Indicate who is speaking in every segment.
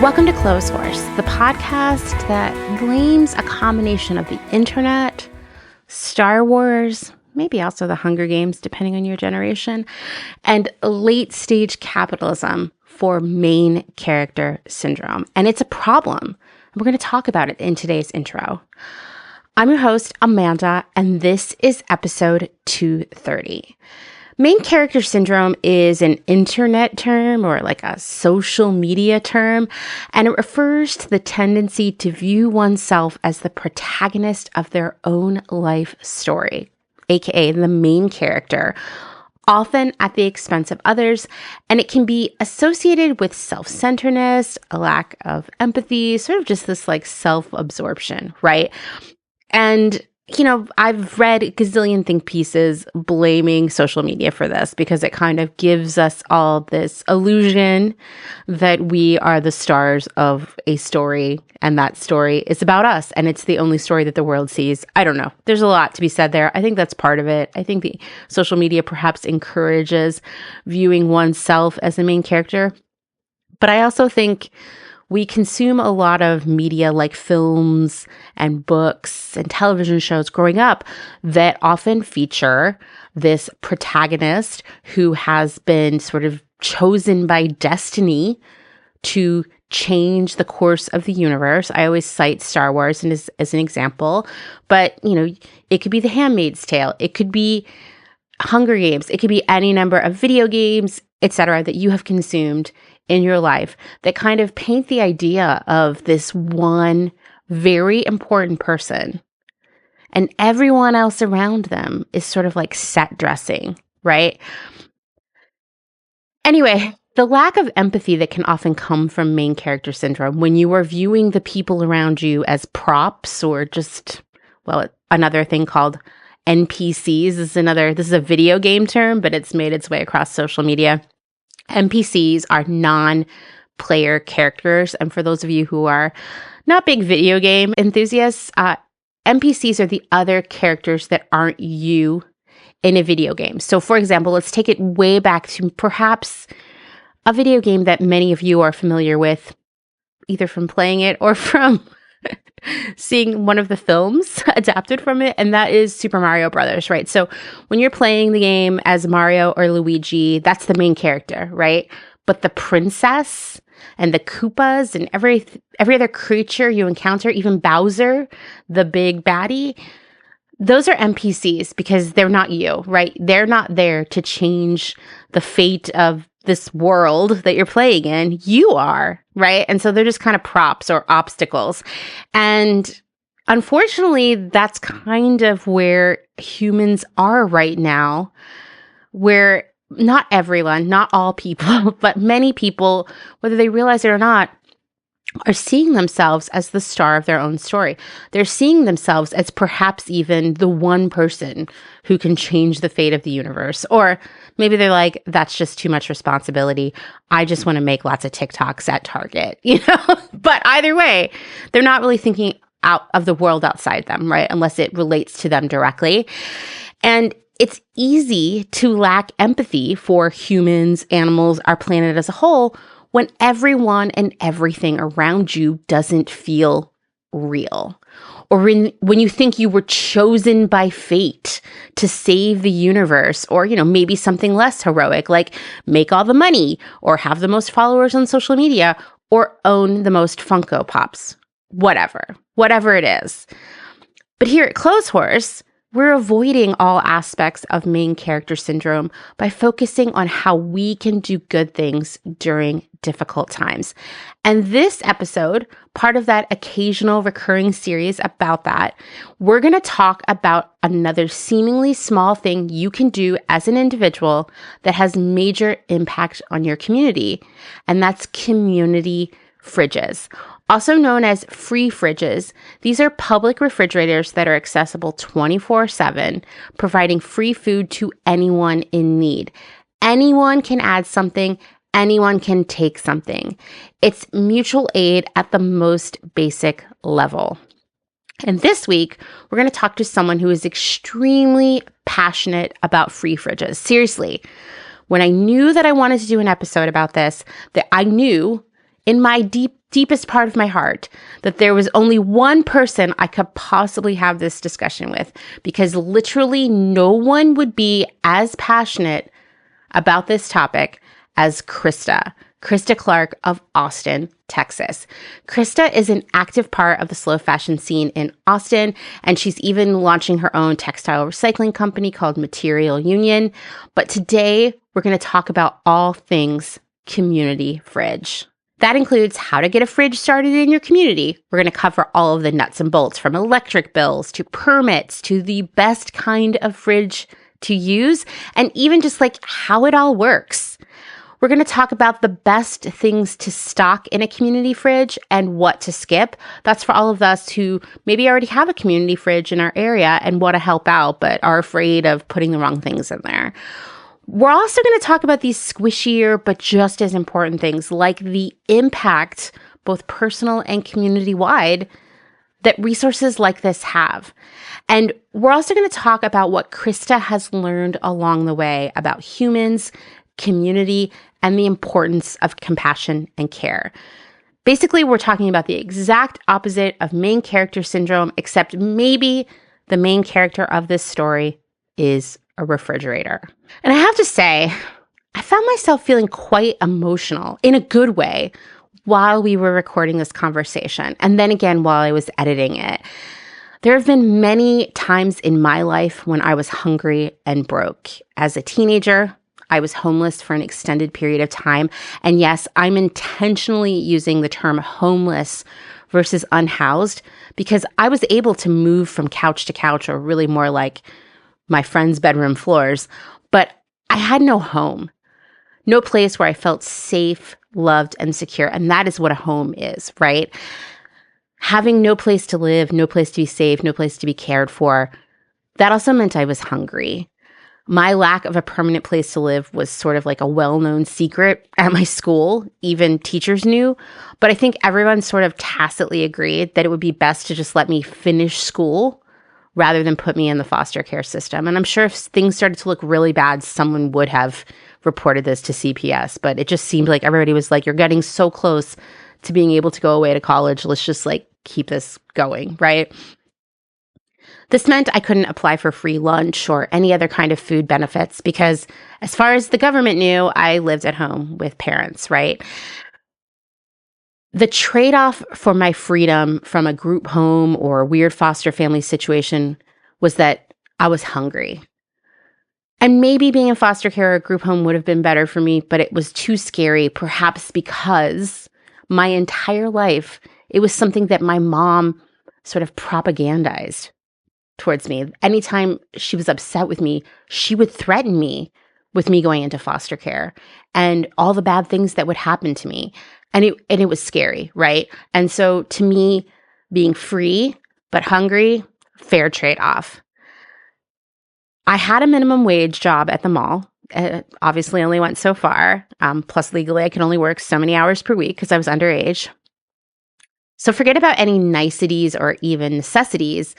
Speaker 1: Welcome to Clotheshorse, the podcast that blames a combination of the internet, Star Wars, maybe also the Hunger Games, depending on your generation, and late-stage capitalism for main character syndrome. And it's a problem. We're going to talk about it in today's intro. I'm your host, Amanda, and this is episode 230. Main character syndrome is an internet term or like a social media term, and it refers to the tendency to view oneself as the protagonist of their own life story, aka the main character, often at the expense of others, and it can be associated with self-centeredness, a lack of empathy, sort of just this like self-absorption, right? And I've read a gazillion think pieces blaming social media for this because it kind of gives us all this illusion that we are the stars of a story and that story is about us and it's the only story that the world sees. I don't know. There's a lot to be said there. I think that's part of it. I think the social media perhaps encourages viewing oneself as the main character. But I also think we consume a lot of media like films and books and television shows growing up that often feature this protagonist who has been sort of chosen by destiny to change the course of the universe. I always cite Star Wars as an example, but it could be The Handmaid's Tale. It could be Hunger Games. It could be any number of video games, etc., that you have consumed in your life that kind of paint the idea of this one very important person and everyone else around them is sort of like set dressing, right? Anyway, the lack of empathy that can often come from main character syndrome when you are viewing the people around you as props or just, another thing called NPCs this is a video game term, but it's made its way across social media. NPCs are non-player characters. And for those of you who are not big video game enthusiasts, NPCs are the other characters that aren't you in a video game. So for example, let's take it way back to perhaps a video game that many of you are familiar with, either from playing it or from seeing one of the films adapted from it, and that is Super Mario Brothers, right? So when you're playing the game as Mario or Luigi, that's the main character, right? But the princess and the Koopas and every other creature you encounter, even Bowser, the big baddie, those are NPCs because they're not you, right? They're not there to change the fate of this world that you're playing in. You are, right? And so they're just kind of props or obstacles. And unfortunately, that's kind of where humans are right now, where not everyone, not all people, but many people, whether they realize it or not, are seeing themselves as the star of their own story. They're seeing themselves as perhaps even the one person who can change the fate of the universe. Or maybe they're like, that's just too much responsibility. I just want to make lots of TikToks at Target, But either way, they're not really thinking out of the world outside them, right? Unless it relates to them directly. And it's easy to lack empathy for humans, animals, our planet as a whole, when everyone and everything around you doesn't feel real. Or when you think you were chosen by fate to save the universe, or, maybe something less heroic, like make all the money, or have the most followers on social media, or own the most Funko Pops. Whatever it is. But here at Clotheshorse, we're avoiding all aspects of main character syndrome by focusing on how we can do good things during difficult times. And this episode, part of that occasional recurring series about that, we're going to talk about another seemingly small thing you can do as an individual that has major impact on your community. And that's community fridges. Also known as free fridges, these are public refrigerators that are accessible 24/7, providing free food to anyone in need. Anyone can add something, anyone can take something. It's mutual aid at the most basic level. And this week, we're going to talk to someone who is extremely passionate about free fridges. Seriously, when I knew that I wanted to do an episode about this, that I knew in my deepest part of my heart that there was only one person I could possibly have this discussion with, because literally no one would be as passionate about this topic as Christa Clark of Austin, Texas. Christa is an active part of the slow fashion scene in Austin, and she's even launching her own textile recycling company called Material Union. But today, we're going to talk about all things community fridge. That includes how to get a fridge started in your community. We're going to cover all of the nuts and bolts, from electric bills to permits to the best kind of fridge to use, and even just like how it all works. We're going to talk about the best things to stock in a community fridge and what to skip. That's for all of us who maybe already have a community fridge in our area and want to help out, but are afraid of putting the wrong things in there. We're also going to talk about these squishier, but just as important things, like the impact, both personal and community-wide, that resources like this have. And we're also going to talk about what Christa has learned along the way about humans, community, and the importance of compassion and care. Basically, we're talking about the exact opposite of main character syndrome, except maybe the main character of this story is a refrigerator. And I have to say, I found myself feeling quite emotional in a good way while we were recording this conversation, and then again while I was editing it. There have been many times in my life when I was hungry and broke. As a teenager, I was homeless for an extended period of time. And yes, I'm intentionally using the term homeless versus unhoused because I was able to move from couch to couch, or really more like my friends' bedroom floors. But I had no home, no place where I felt safe, loved, and secure. And that is what a home is, right? Having no place to live, no place to be safe, no place to be cared for, that also meant I was hungry. My lack of a permanent place to live was sort of like a well-known secret at my school. Even teachers knew. But I think everyone sort of tacitly agreed that it would be best to just let me finish school rather than put me in the foster care system. And I'm sure if things started to look really bad, someone would have reported this to CPS. But it just seemed like everybody was like, you're getting so close to being able to go away to college. Let's just like keep this going, right? This meant I couldn't apply for free lunch or any other kind of food benefits because, as far as the government knew, I lived at home with parents, right? The trade-off for my freedom from a group home or weird foster family situation was that I was hungry. And maybe being in foster care or a group home would have been better for me, but it was too scary, perhaps because my entire life, it was something that my mom sort of propagandized towards me. Anytime she was upset with me, she would threaten me with me going into foster care and all the bad things that would happen to me. And it was scary, right? And so to me, being free but hungry, fair trade-off. I had a minimum wage job at the mall. Obviously only went so far. Plus legally, I could only work so many hours per week because I was underage. So forget about any niceties or even necessities.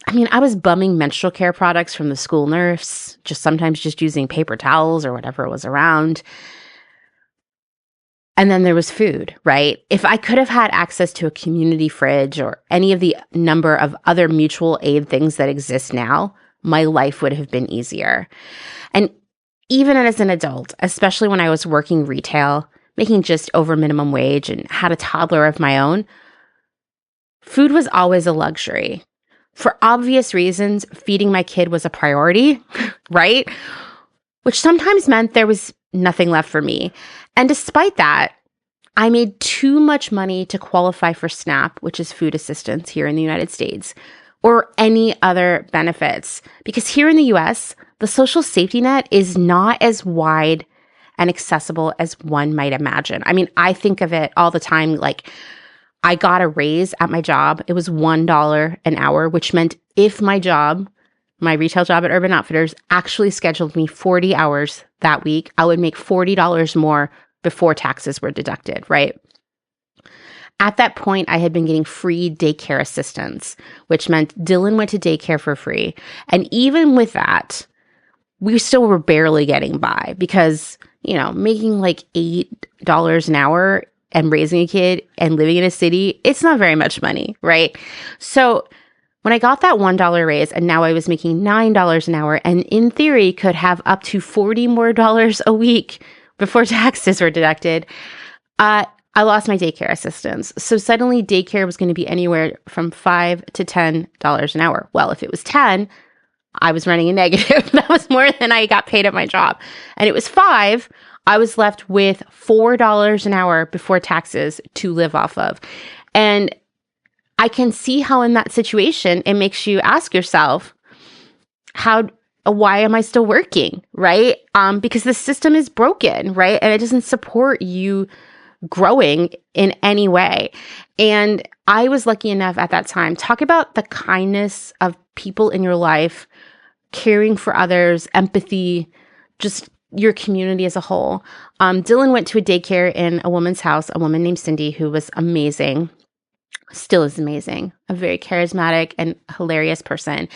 Speaker 1: I mean, I was bumming menstrual care products from the school nurse, sometimes just using paper towels or whatever was around. And then there was food, right? If I could have had access to a community fridge or any of the number of other mutual aid things that exist now, my life would have been easier. And even as an adult, especially when I was working retail, making just over minimum wage and had a toddler of my own, food was always a luxury. For obvious reasons, feeding my kid was a priority, right? Which sometimes meant there was nothing left for me. And despite that, I made too much money to qualify for SNAP, which is food assistance here in the United States, or any other benefits. Because here in the US, the social safety net is not as wide and accessible as one might imagine. I mean, I think of it all the time like, I got a raise at my job. It was $1 an hour, which meant if my job, my retail job at Urban Outfitters, actually scheduled me 40 hours that week, I would make $40 more before taxes were deducted, right? At that point, I had been getting free daycare assistance, which meant Dylan went to daycare for free. And even with that, we still were barely getting by because, making like $8 an hour and raising a kid and living in a city, it's not very much money, right? So when I got that $1 raise and now I was making $9 an hour and in theory could have up to $40 more a week before taxes were deducted, I lost my daycare assistance. So suddenly daycare was going to be anywhere from $5 to $10 an hour. Well, if it was 10, I was running a negative. That was more than I got paid at my job. And it was 5, I was left with $4 an hour before taxes to live off of. And I can see how in that situation, it makes you ask yourself, why am I still working, right? Because the system is broken, right? And it doesn't support you growing in any way. And I was lucky enough at that time. Talk about the kindness of people in your life, caring for others, empathy, just your community as a whole. Dylan went to a daycare in a woman's house, a woman named Cindy, who was amazing, still is amazing, a very charismatic and hilarious person.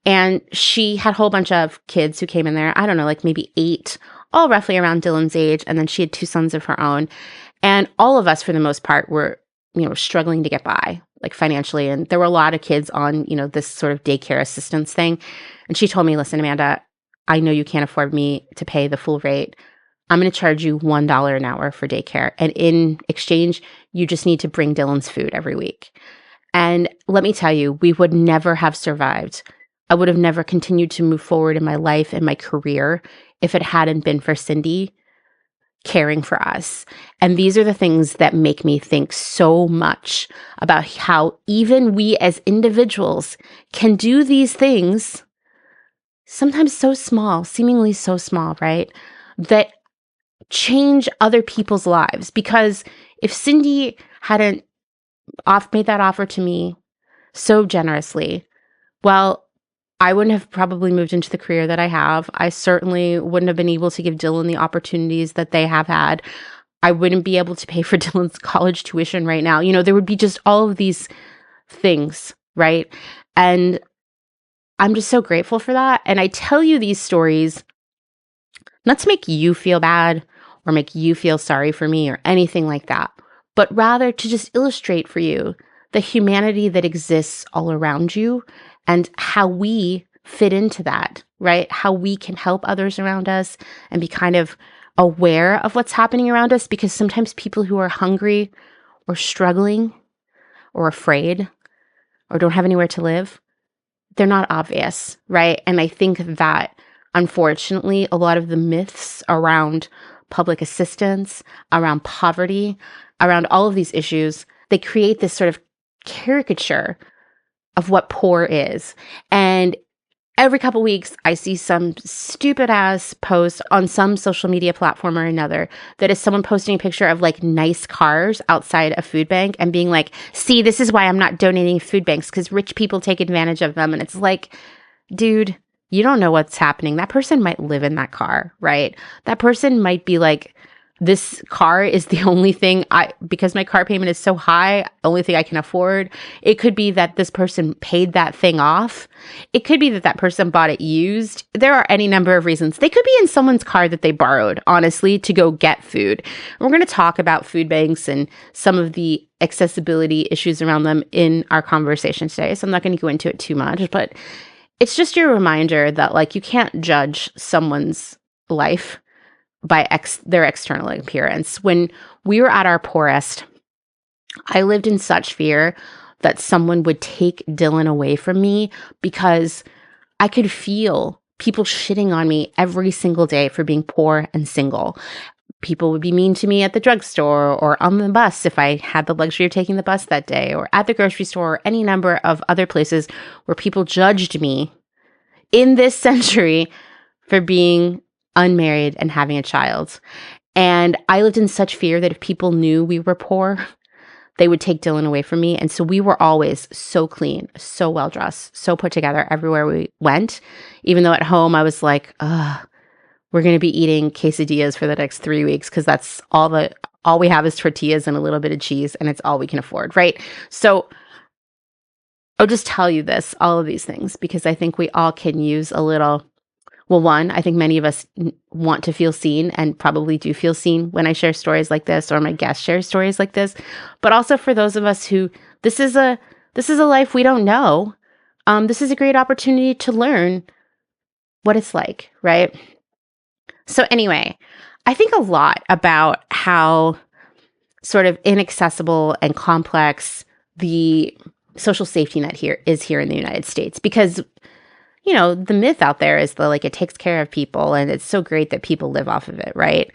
Speaker 1: And she had a whole bunch of kids who came in there, I don't know, like maybe 8, all roughly around Dylan's age. And then she had 2 sons of her own. And all of us, for the most part, were, struggling to get by, like financially. And there were a lot of kids on, this sort of daycare assistance thing. And she told me, listen, Amanda, I know you can't afford me to pay the full rate. I'm going to charge you $1 an hour for daycare. And in exchange, you just need to bring Dylan's food every week. And let me tell you, we would never have survived. I would have never continued to move forward in my life and my career if it hadn't been for Cindy caring for us. And these are the things that make me think so much about how even we as individuals can do these things, sometimes so small, seemingly so small, right? That change other people's lives. Because if Cindy hadn't made that offer to me so generously, well, I wouldn't have probably moved into the career that I have. I certainly wouldn't have been able to give Dylan the opportunities that they have had. I wouldn't be able to pay for Dylan's college tuition right now. There would be just all of these things, right? And I'm just so grateful for that. And I tell you these stories not to make you feel bad or make you feel sorry for me or anything like that, but rather to just illustrate for you the humanity that exists all around you and how we fit into that, right? How we can help others around us and be kind of aware of what's happening around us, because sometimes people who are hungry or struggling or afraid or don't have anywhere to live, they're not obvious, right? And I think that, unfortunately, a lot of the myths around public assistance, around poverty, around all of these issues, they create this sort of caricature of what poor is. And every couple weeks, I see some stupid ass post on some social media platform or another that is someone posting a picture of like nice cars outside a food bank and being like, see, this is why I'm not donating food banks, because rich people take advantage of them. And it's like, dude, you don't know what's happening. That person might live in that car, right? That person might be like, this car is the only thing because my car payment is so high, the only thing I can afford. It could be that this person paid that thing off. It could be that that person bought it used. There are any number of reasons. They could be in someone's car that they borrowed, honestly, to go get food. We're going to talk about food banks and some of the accessibility issues around them in our conversation today. So I'm not going to go into it too much, but it's just your reminder that like you can't judge someone's life by their external appearance. When we were at our poorest, I lived in such fear that someone would take Dylan away from me because I could feel people shitting on me every single day for being poor and single. People would be mean to me at the drugstore or on the bus if I had the luxury of taking the bus that day, or at the grocery store, or any number of other places where people judged me in this century for being unmarried and having a child. And I lived in such fear that if people knew we were poor, they would take Dylan away from me. And so we were always so clean, so well dressed, so put together everywhere we went. Even though at home I was like, we're going to be eating quesadillas for the next 3 weeks because that's all we have is tortillas and a little bit of cheese, and it's all we can afford, right? So I'll just tell you all of these things, because I think we all can use a little Well, one, I think many of us want to feel seen and probably do feel seen when I share stories like this or my guests share stories like this. But also for those of us who this is a life we don't know. This is a great opportunity to learn what it's like, right? So anyway, I think a lot about how sort of inaccessible and complex the social safety net here in the United States, because the myth out there is that it takes care of people and it's so great that people live off of it, right?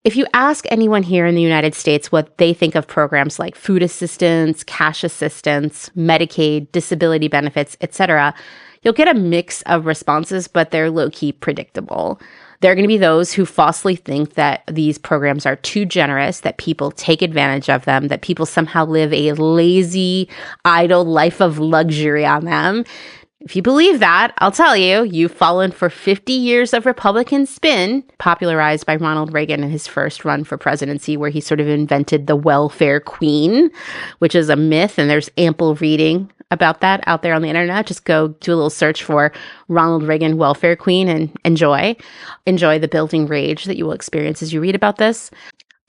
Speaker 1: If you ask anyone here in the United States what they think of programs like food assistance, cash assistance, Medicaid, disability benefits, etc., you'll get a mix of responses, but they're low-key predictable. There are going to be those who falsely think that these programs are too generous, that people take advantage of them, that people somehow live a lazy, idle life of luxury on them. If you believe that, I'll tell you, you've fallen for 50 years of Republican spin, popularized by Ronald Reagan in his first run for presidency, where he sort of invented the welfare queen, which is a myth, and there's ample reading about that out there on the internet. Just go do a little search for Ronald Reagan welfare queen and enjoy the building rage that you will experience as you read about this.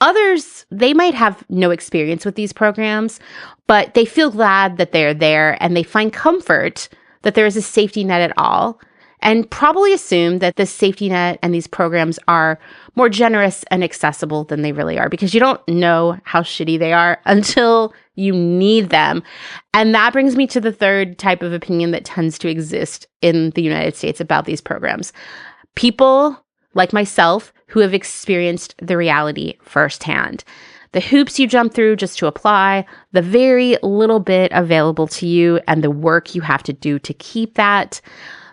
Speaker 1: Others, they might have no experience with these programs, but they feel glad that they're there and they find comfort that there is a safety net at all, and probably assume that this safety net and these programs are more generous and accessible than they really are, because you don't know how shitty they are until you need them. And that brings me to the third type of opinion that tends to exist in the United States about these programs. People like myself who have experienced the reality firsthand. The hoops you jump through just to apply, the very little bit available to you, and the work you have to do to keep that.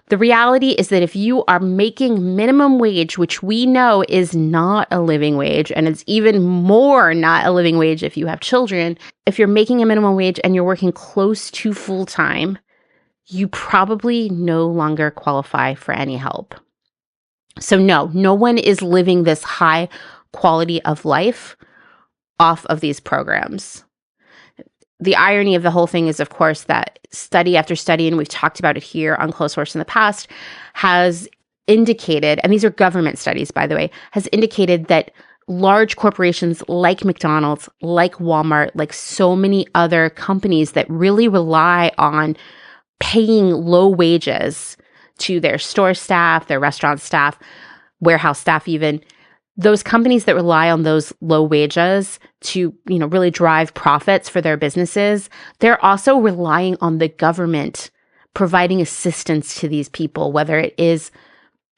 Speaker 1: The reality is that if you are making minimum wage, which we know is not a living wage, and it's even more not a living wage if you have children, if you're making a minimum wage and you're working close to full time, you probably no longer qualify for any help. So no one is living this high quality of life off of these programs. The irony of the whole thing is, of course, that study after study, and we've talked about it here on Clotheshorse in the past, has indicated, and these are government studies, by the way, has indicated that large corporations like McDonald's, like Walmart, like so many other companies that really rely on paying low wages to their store staff, their restaurant staff, warehouse staff even, those companies that rely on those low wages to, really drive profits for their businesses, they're also relying on the government providing assistance to these people, whether it is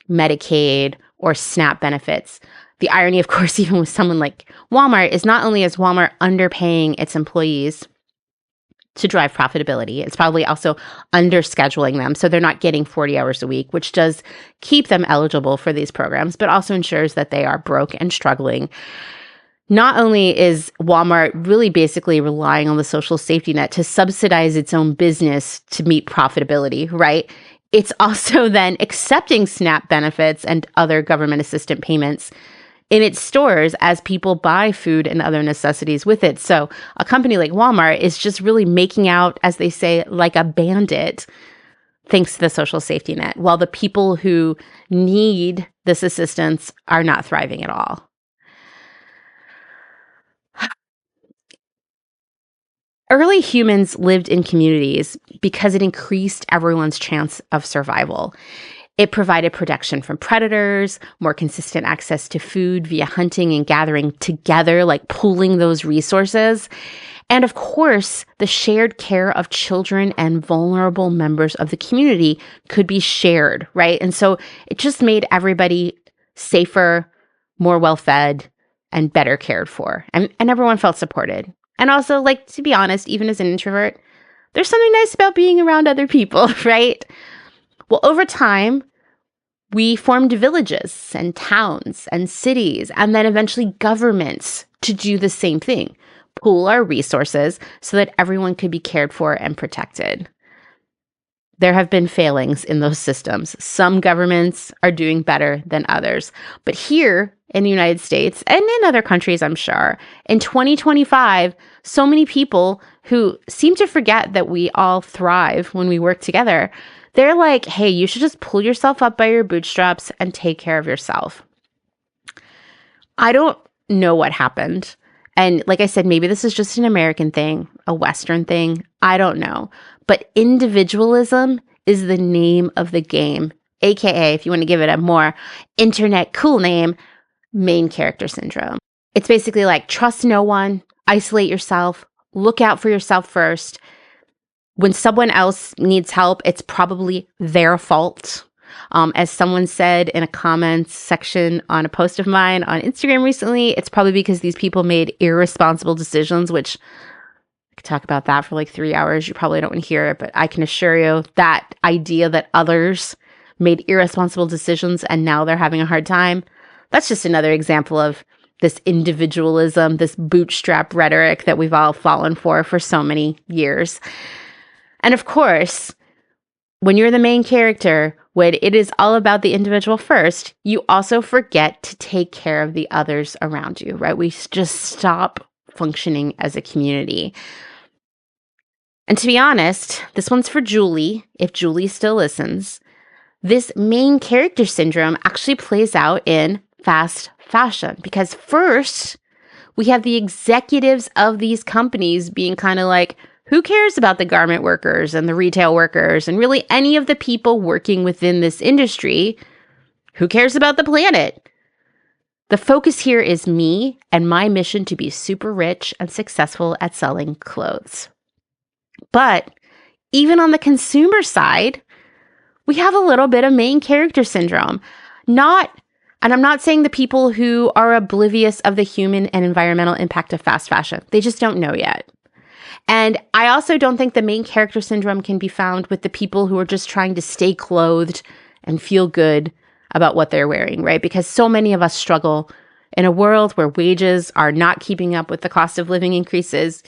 Speaker 1: Medicaid or SNAP benefits. The irony, of course, even with someone like Walmart, is not only is Walmart underpaying its employees to drive profitability, it's probably also underscheduling them so they're not getting 40 hours a week, which does keep them eligible for these programs, but also ensures that they are broke and struggling. Not only is Walmart really basically relying on the social safety net to subsidize its own business to meet profitability, right? It's also then accepting SNAP benefits and other government assistance payments in its stores as people buy food and other necessities with it. So a company like Walmart is just really making out, as they say, like a bandit, thanks to the social safety net, while the people who need this assistance are not thriving at all. Early humans lived in communities because it increased everyone's chance of survival. It provided protection from predators, more consistent access to food via hunting and gathering together, like pooling those resources. And of course, the shared care of children and vulnerable members of the community could be shared, right? And so it just made everybody safer, more well-fed, and better cared for. And everyone felt supported. And also, to be honest, even as an introvert, there's something nice about being around other people, right? Well, over time, we formed villages and towns and cities, and then eventually governments to do the same thing, pool our resources so that everyone could be cared for and protected. There have been failings in those systems. Some governments are doing better than others. But here in the United States, and in other countries, I'm sure, in 2025, so many people who seem to forget that we all thrive when we work together, They're like, hey, you should just pull yourself up by your bootstraps and take care of yourself. I don't know what happened. And like I said, maybe this is just an American thing, a Western thing. I don't know. But individualism is the name of the game, aka, if you want to give it a more internet cool name, main character syndrome. It's basically like trust no one, isolate yourself, look out for yourself first. When someone else needs help, it's probably their fault. As someone said in a comments section on a post of mine on Instagram recently, it's probably because these people made irresponsible decisions, which I could talk about that for like 3 hours. You probably don't want to hear it, but I can assure you that idea that others made irresponsible decisions and now they're having a hard time, that's just another example of this individualism, this bootstrap rhetoric that we've all fallen for so many years. And of course, when you're the main character, when it is all about the individual first, you also forget to take care of the others around you, right? We just stop functioning as a community. And to be honest, this one's for Julie, if Julie still listens. This main character syndrome actually plays out in fast fashion because first, we have the executives of these companies being kind of like, who cares about the garment workers and the retail workers and really any of the people working within this industry? Who cares about the planet? The focus here is me and my mission to be super rich and successful at selling clothes. But even on the consumer side, we have a little bit of main character syndrome. And I'm not saying the people who are oblivious of the human and environmental impact of fast fashion. They just don't know yet. And I also don't think the main character syndrome can be found with the people who are just trying to stay clothed and feel good about what they're wearing, right? Because so many of us struggle in a world where wages are not keeping up with the cost of living increases.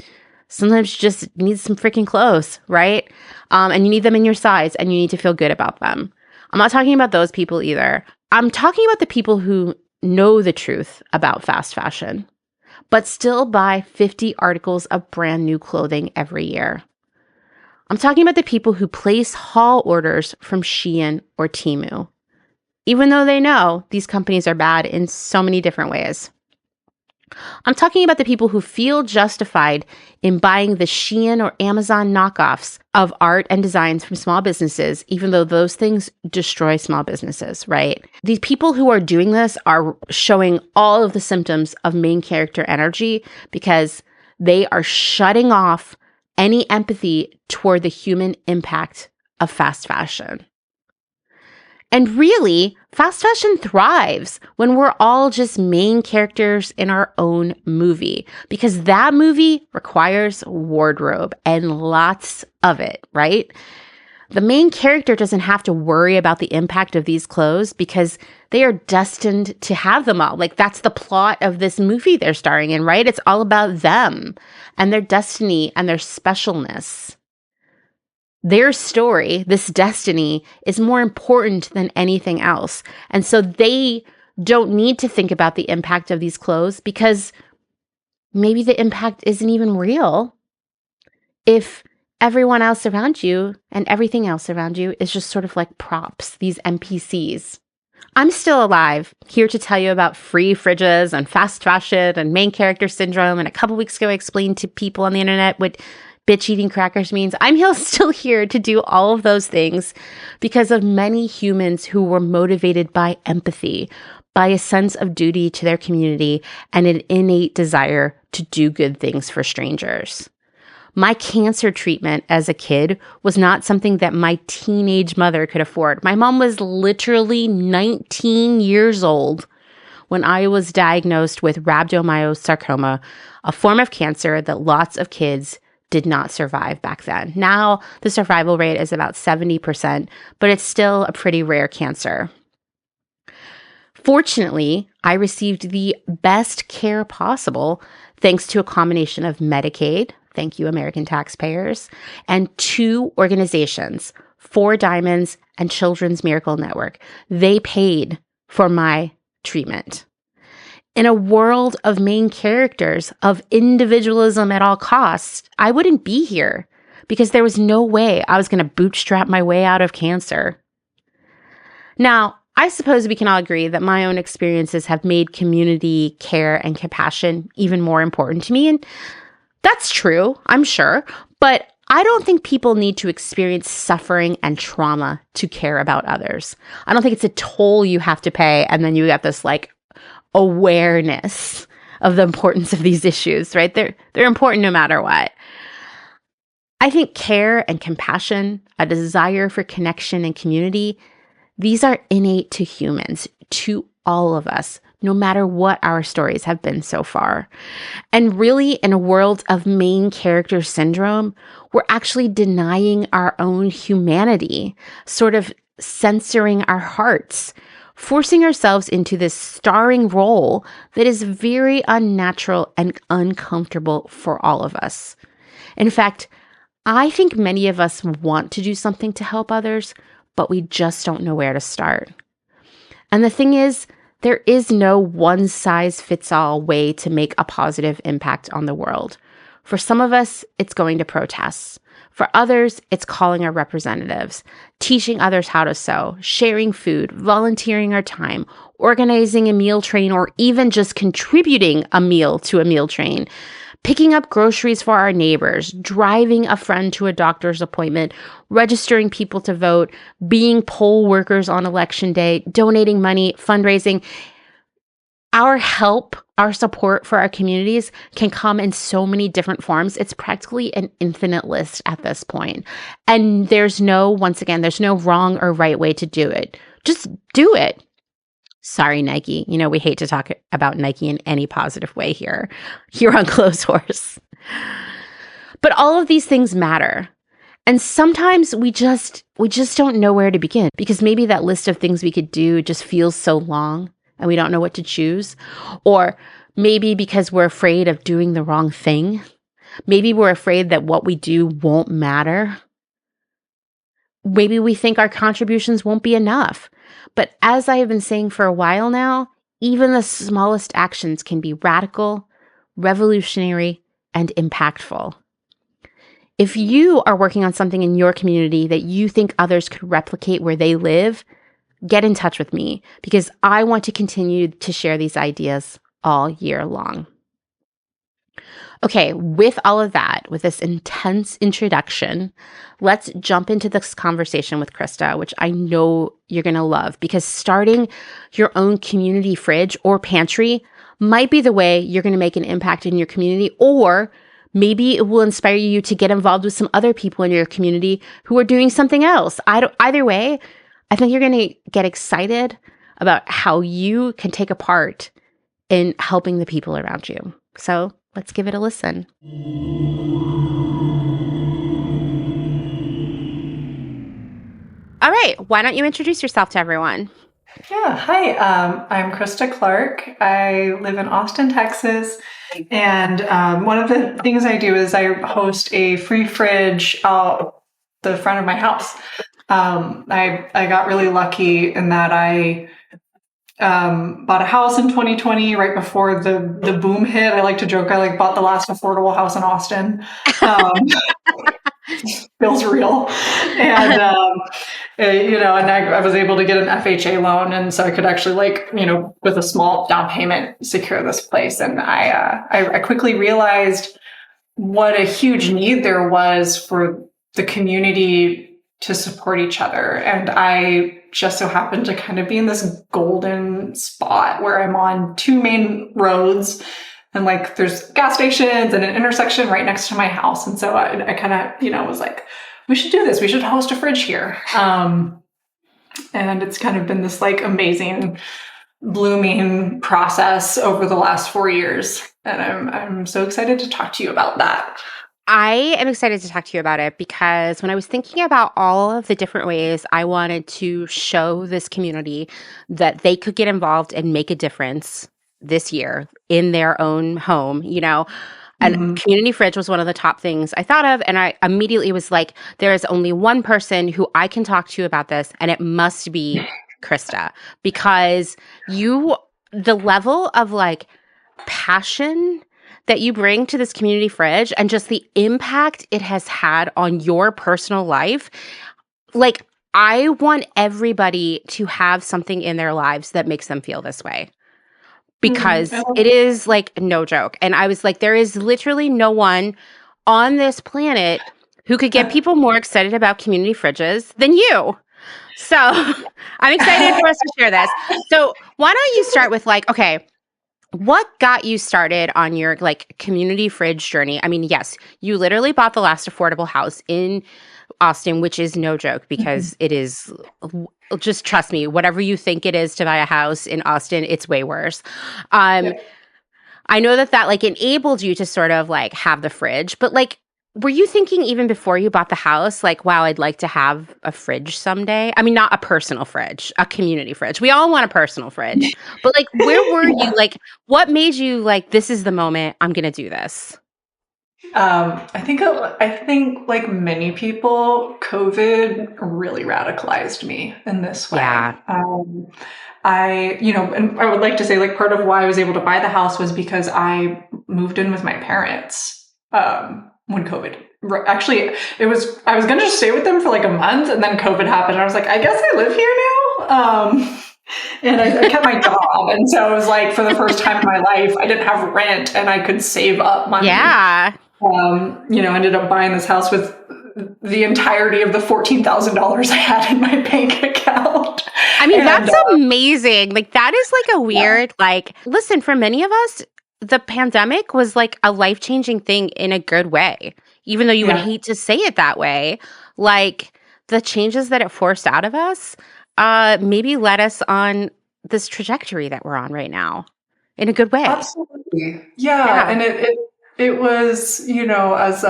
Speaker 1: Sometimes you just need some freaking clothes, right? And you need them in your size and you need to feel good about them. I'm not talking about those people either. I'm talking about the people who know the truth about fast fashion, but still buy 50 articles of brand new clothing every year. I'm talking about the people who place haul orders from Shein or Temu, even though they know these companies are bad in so many different ways. I'm talking about the people who feel justified in buying the Shein or Amazon knockoffs of art and designs from small businesses, even though those things destroy small businesses, right? These people who are doing this are showing all of the symptoms of main character energy because they are shutting off any empathy toward the human impact of fast fashion. And really, fast fashion thrives when we're all just main characters in our own movie, because that movie requires wardrobe and lots of it, right? The main character doesn't have to worry about the impact of these clothes because they are destined to have them all. Like that's the plot of this movie they're starring in, right? It's all about them and their destiny and their specialness. Their story, this destiny, is more important than anything else. And so they don't need to think about the impact of these clothes because maybe the impact isn't even real if everyone else around you and everything else around you is just sort of like props, these NPCs. I'm still alive, here to tell you about free fridges and fast fashion and main character syndrome. And a couple weeks ago, I explained to people on the internet what bitch eating crackers means. I'm still here to do all of those things because of many humans who were motivated by empathy, by a sense of duty to their community, and an innate desire to do good things for strangers. My cancer treatment as a kid was not something that my teenage mother could afford. My mom was literally 19 years old when I was diagnosed with rhabdomyosarcoma, a form of cancer that lots of kids did not survive back then. Now, the survival rate is about 70%, but it's still a pretty rare cancer. Fortunately, I received the best care possible thanks to a combination of Medicaid, thank you, American taxpayers, and 2 organizations, 4 Diamonds and Children's Miracle Network. They paid for my treatment. In a world of main characters, of individualism at all costs, I wouldn't be here. because there was no way I was going to bootstrap my way out of cancer. Now, I suppose we can all agree that my own experiences have made community care and compassion even more important to me. And that's true, I'm sure. But I don't think people need to experience suffering and trauma to care about others. I don't think it's a toll you have to pay, and then you get this like awareness of the importance of these issues, right? They're important no matter what. I think care and compassion, a desire for connection and community, these are innate to humans, to all of us, no matter what our stories have been so far. And really, in a world of main character syndrome, we're actually denying our own humanity, sort of censoring our hearts, forcing ourselves into this starring role that is very unnatural and uncomfortable for all of us. In fact, I think many of us want to do something to help others, but we just don't know where to start. And the thing is, there is no one-size-fits-all way to make a positive impact on the world. For some of us, it's going to protests. For others, it's calling our representatives, teaching others how to sew, sharing food, volunteering our time, organizing a meal train, or even just contributing a meal to a meal train, picking up groceries for our neighbors, driving a friend to a doctor's appointment, registering people to vote, being poll workers on election day, donating money, fundraising. Our help, our support for our communities can come in so many different forms. It's practically an infinite list at this point. And there's no wrong or right way to do it. Just do it. Sorry, Nike. We hate to talk about Nike in any positive way here on Clotheshorse. But all of these things matter. And sometimes we just don't know where to begin, because maybe that list of things we could do just feels so long and we don't know what to choose. Or maybe because we're afraid of doing the wrong thing. Maybe we're afraid that what we do won't matter. Maybe we think our contributions won't be enough. But as I have been saying for a while now, even the smallest actions can be radical, revolutionary, and impactful. If you are working on something in your community that you think others could replicate where they live, get in touch with me, because I want to continue to share these ideas all year long. Okay, with all of that, with this intense introduction, let's jump into this conversation with Christa, which I know you're going to love, because starting your own community fridge or pantry might be the way you're going to make an impact in your community, or maybe it will inspire you to get involved with some other people in your community who are doing something else. Either way, I think you're going to get excited about how you can take a part in helping the people around you. So let's give it a listen. All right. Why don't you introduce yourself to everyone?
Speaker 2: Yeah. Hi. I'm Christa Clark. I live in Austin, Texas. And one of the things I do is I host a free fridge out the front of my house. I got really lucky in that I bought a house in 2020, right before the boom hit. I like to joke I bought the last affordable house in Austin. Feels real. And and I was able to get an FHA loan, and so I could actually with a small down payment secure this place. And I quickly realized what a huge need there was for the community to support each other. And I just so happened to kind of be in this golden spot where I'm on two main roads, and there's gas stations and an intersection right next to my house. And so I kind of, was like, we should do this. We should host a fridge here. And it's kind of been this amazing blooming process over the last 4 years. And I'm so excited to talk to you about that.
Speaker 1: I am excited to talk to you about it because when I was thinking about all of the different ways I wanted to show this community that they could get involved and make a difference this year in their own home, and community fridge was one of the top things I thought of. And I immediately was like, there is only one person who I can talk to about this, and it must be Christa, because the level of passion that you bring to this community fridge and just the impact it has had on your personal life. Like, I want everybody to have something in their lives that makes them feel this way, because it is like no joke. And I was like, there is literally no one on this planet who could get people more excited about community fridges than you. So I'm excited for us to share this. So why don't you start with like, okay, what got you started on your like community fridge journey? I mean, yes, you literally bought the last affordable house in Austin, which is no joke, because it is, just trust me, whatever you think it is to buy a house in Austin, it's way worse. I know that like enabled you to sort of like have the fridge, but like, were you thinking even before you bought the house, like, wow, I'd like to have a fridge someday? I mean, not a personal fridge, a community fridge. We all want a personal fridge. But like, where were you? Like, what made you like, this is the moment, I'm going to do this?
Speaker 2: I think like many people, COVID really radicalized me in this way.
Speaker 1: Yeah.
Speaker 2: And I would like to say like part of why I was able to buy the house was because I moved in with my parents when COVID. Actually, I was going to just stay with them for like a month, and then COVID happened. And I was like, I guess I live here now. And I kept my job. And so it was like, for the first time in my life, I didn't have rent and I could save up money.
Speaker 1: Yeah.
Speaker 2: Ended up buying this house with the entirety of the $14,000 I had in my bank account.
Speaker 1: I mean, that's amazing. Like, that is like a weird, like, listen, for many of us, the pandemic was like a life-changing thing in a good way, even though you would hate to say it that way. Like, the changes that it forced out of us maybe led us on this trajectory that we're on right now in a good way.
Speaker 2: Absolutely. Yeah. And it was, as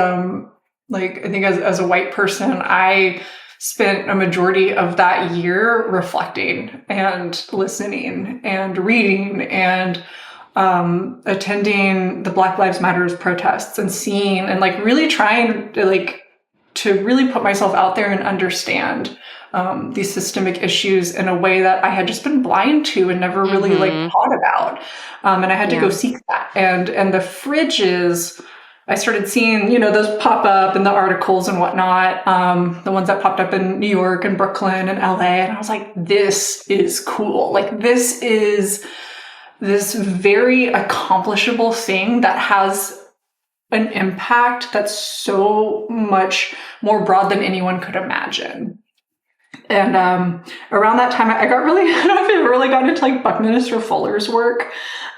Speaker 2: like, I think as a white person, I spent a majority of that year reflecting and listening and reading and attending the Black Lives Matter protests and seeing and like really trying to really put myself out there and understand these systemic issues in a way that I had just been blind to and never really like thought about. And I had to go seek that. And the fridges, I started seeing, those pop up in the articles and whatnot, the ones that popped up in New York and Brooklyn and LA. And I was like, this is cool. Like, this is this very accomplishable thing that has an impact that's so much more broad than anyone could imagine. And around that time, I got really, I don't know if you've really gotten into like Buckminster Fuller's work.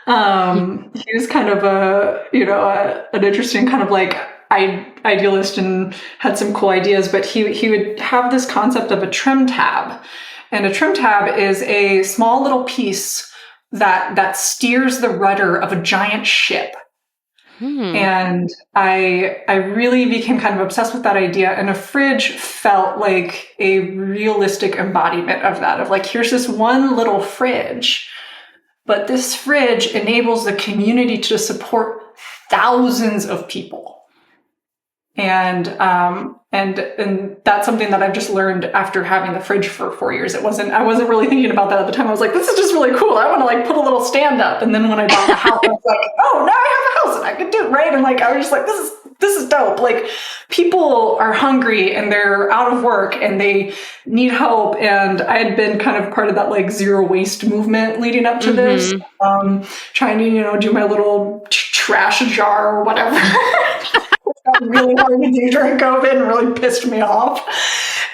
Speaker 2: He was kind of an interesting kind of like idealist and had some cool ideas, but he would have this concept of a trim tab. And a trim tab is a small little piece that steers the rudder of a giant ship. And I really became kind of obsessed with that idea. And a fridge felt like a realistic embodiment of that, of like, here's this one little fridge, but this fridge enables the community to support thousands of people. And that's something that I've just learned after having the fridge for 4 years. I wasn't really thinking about that at the time. I was like, this is just really cool. I want to like put a little stand up. And then when I bought the house, I was like, oh, now I have a house and I can do it, right? And like, I was just like, this is dope. Like, people are hungry and they're out of work and they need help. And I had been kind of part of that like zero waste movement leading up to this, trying to, do my little trash jar or whatever. Really hard to do during COVID and really pissed me off.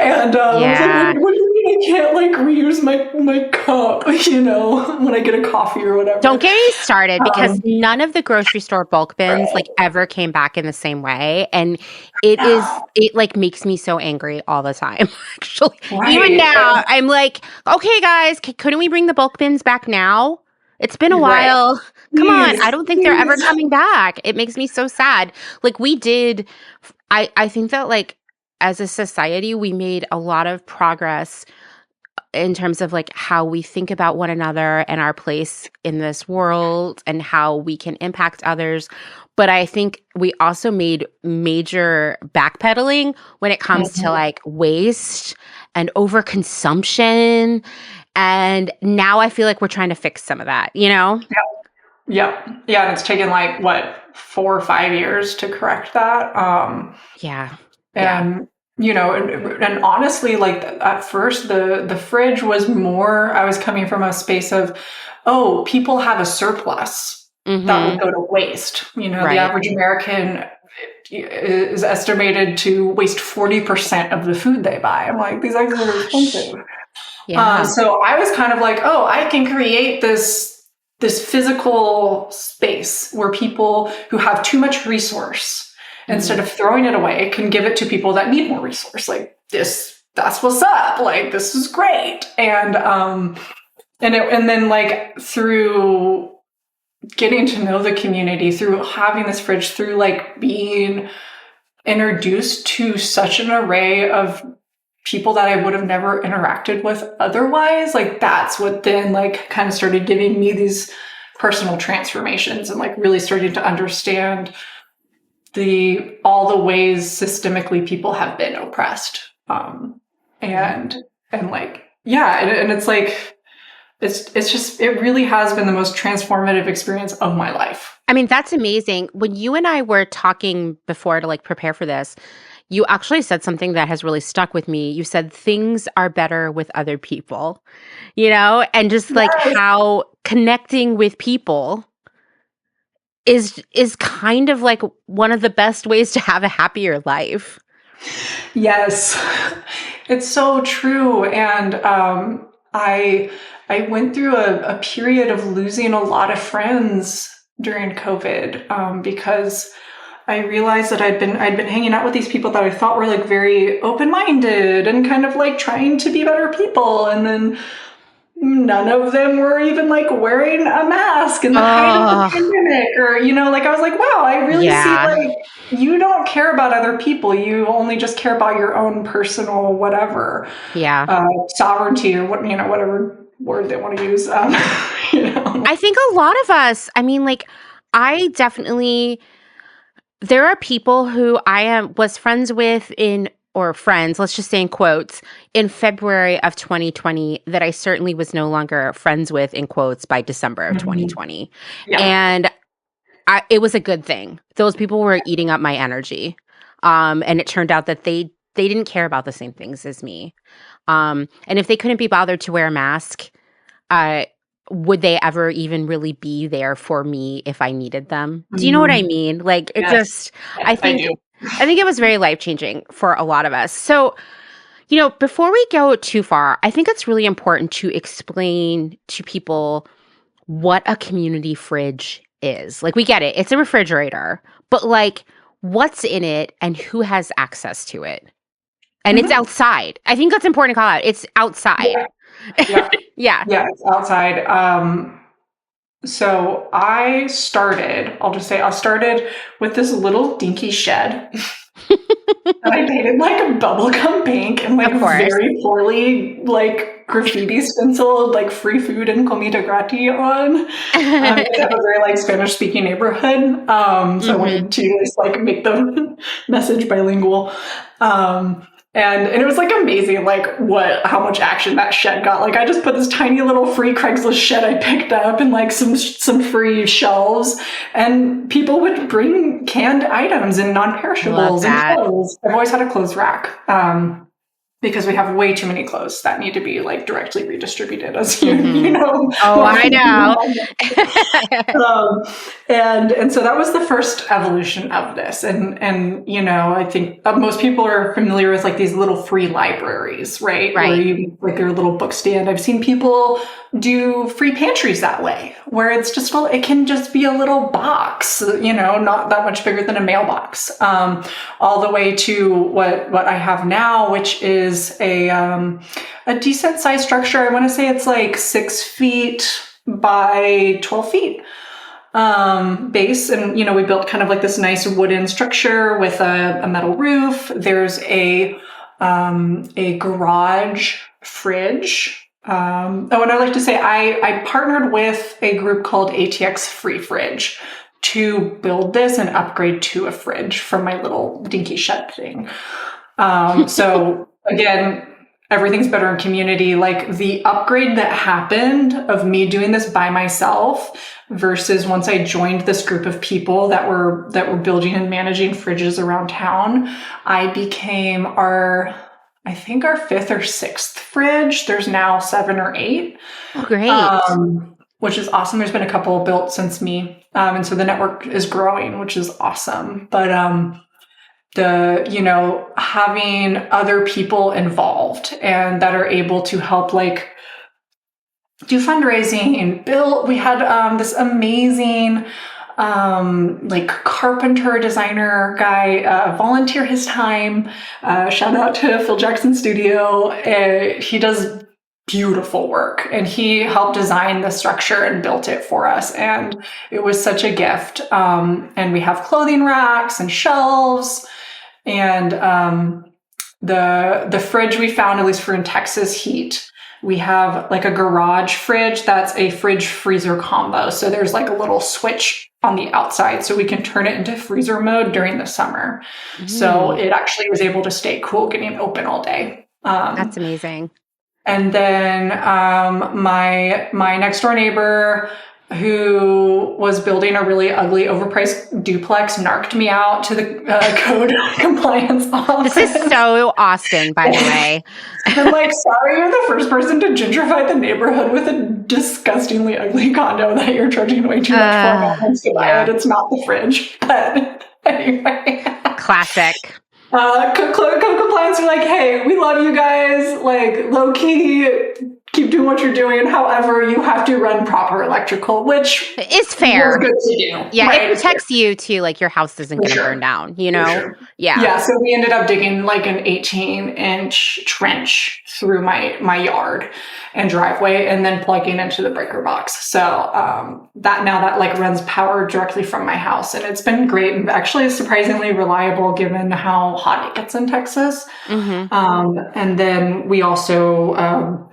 Speaker 2: And I was like, what do you mean I can't like reuse my cup, when I get a coffee or whatever?
Speaker 1: Don't get me started, because none of the grocery store bulk bins like ever came back in the same way. And it like makes me so angry all the time. Actually, even now, I'm like, okay, guys, couldn't we bring the bulk bins back now? It's been a while. Come on. I don't think they're ever coming back. It makes me so sad. Like, I think that like as a society, we made a lot of progress in terms of like how we think about one another and our place in this world and how we can impact others. But I think we also made major backpedaling when it comes to like waste and overconsumption. And now I feel like we're trying to fix some of that,
Speaker 2: Yeah. Yep. Yeah. And it's taken like, what, 4 or 5 years to correct that.
Speaker 1: Yeah.
Speaker 2: And, and honestly, like at first, the fridge was more, I was coming from a space of, oh, people have a surplus that would go to waste. The average American is estimated to waste 40% of the food they buy. I'm like, these items are expensive.
Speaker 1: Yeah.
Speaker 2: So I was kind of like, oh, I can create this physical space where people who have too much resource, instead of throwing it away, can give it to people that need more resource. Like that's what's up. Like, this is great. And then like through getting to know the community, through having this fridge, through like being introduced to such an array of people that I would have never interacted with otherwise, like that's what then like kind of started giving me these personal transformations and like really starting to understand all the ways systemically people have been oppressed. And like, yeah. And it's like, it's just, it really has been the most transformative experience of my life.
Speaker 1: I mean, that's amazing. When you and I were talking before to like prepare for this, you actually said something that has really stuck with me. You said things are better with other people, and just like how connecting with people is kind of like one of the best ways to have a happier life.
Speaker 2: Yes, it's so true. And I went through a period of losing a lot of friends during COVID because I realized that I'd been hanging out with these people that I thought were like very open-minded and kind of like trying to be better people, and then none of them were even like wearing a mask in the height of the pandemic, or like I was like, wow, I really see like you don't care about other people, you only just care about your own personal whatever, sovereignty, or whatever word they want to use.
Speaker 1: I think a lot of us, I mean, like I definitely. There are people who I was friends with let's just say in quotes, in February of 2020 that I certainly was no longer friends with, in quotes, by December of 2020. Yeah. And it was a good thing. Those people were eating up my energy. And it turned out that they didn't care about the same things as me. And if they couldn't be bothered to wear a mask, would they ever even really be there for me if I needed them? Do you know what I mean? Like, it just, I think it was very life-changing for a lot of us. So, before we go too far, I think it's really important to explain to people what a community fridge is. Like, we get it. It's a refrigerator, but like, what's in it and who has access to it? And it's outside. I think that's important to call out. It's outside.
Speaker 2: Yeah, it's outside. So I started with this little dinky shed that I painted like a bubblegum pink and like very poorly like graffiti stenciled like free food and comida gratis on. It's a very like Spanish speaking neighborhood. So I wanted to just like make the message bilingual. And it was like amazing, like how much action that shed got. Like I just put this tiny little free Craigslist shed I picked up and like some free shelves, and people would bring canned items and non-perishables and clothes. I've always had a clothes rack. Because we have way too many clothes that need to be like directly redistributed, as you know.
Speaker 1: Oh, I know.
Speaker 2: And so that was the first evolution of this. And I think most people are familiar with like these little free libraries, right? Where you like your little book stand. I've seen people do free pantries that way, where it's just, it can just be a little box, not that much bigger than a mailbox, all the way to what I have now, which is a decent sized structure. I want to say it's like 6 feet by 12 feet base. And, we built kind of like this nice wooden structure with a metal roof. There's a garage fridge. And I'd like to say I partnered with a group called ATX Free Fridge to build this and upgrade to a fridge from my little dinky shed thing. So again, everything's better in community. Like the upgrade that happened of me doing this by myself versus once I joined this group of people that were building and managing fridges around town, I became I think our 5th or 6th fridge. There's now 7 or 8.
Speaker 1: Oh, great.
Speaker 2: Which is awesome. There's been a couple built since me. And so the network is growing, which is awesome. But having other people involved and that are able to help like do fundraising and build. We had this amazing like carpenter designer guy volunteer his time. Shout out to Phil Jackson Studio. He does beautiful work and he helped design the structure and built it for us, and it was such a gift. And we have clothing racks and shelves, and the fridge we found, at least for in Texas heat, we have like a garage fridge that's a fridge freezer combo. So there's like a little switch on the outside so we can turn it into freezer mode during the summer. So it actually was able to stay cool getting open all day.
Speaker 1: That's amazing.
Speaker 2: And then my next door neighbor, who was building a really ugly, overpriced duplex, narked me out to the code compliance office.
Speaker 1: This is so Austin, by the way.
Speaker 2: I'm like, sorry, you're the first person to gentrify the neighborhood with a disgustingly ugly condo that you're charging way too much for. Yeah. It's not the fridge. But anyway.
Speaker 1: Classic.
Speaker 2: Code compliance are like, hey, we love you guys. Like, low key, keep doing what you're doing. However, you have to run proper electrical, which
Speaker 1: is fair.
Speaker 2: Is good to do.
Speaker 1: Yeah,
Speaker 2: right?
Speaker 1: It protects you too. Like your house isn't going to burn down. You know.
Speaker 2: Sure.
Speaker 1: Yeah.
Speaker 2: Yeah. So we ended up digging like an 18-inch trench through my yard and driveway, and then plugging into the breaker box. So that like runs power directly from my house, and it's been great and actually surprisingly reliable given how hot it gets in Texas. And then we also.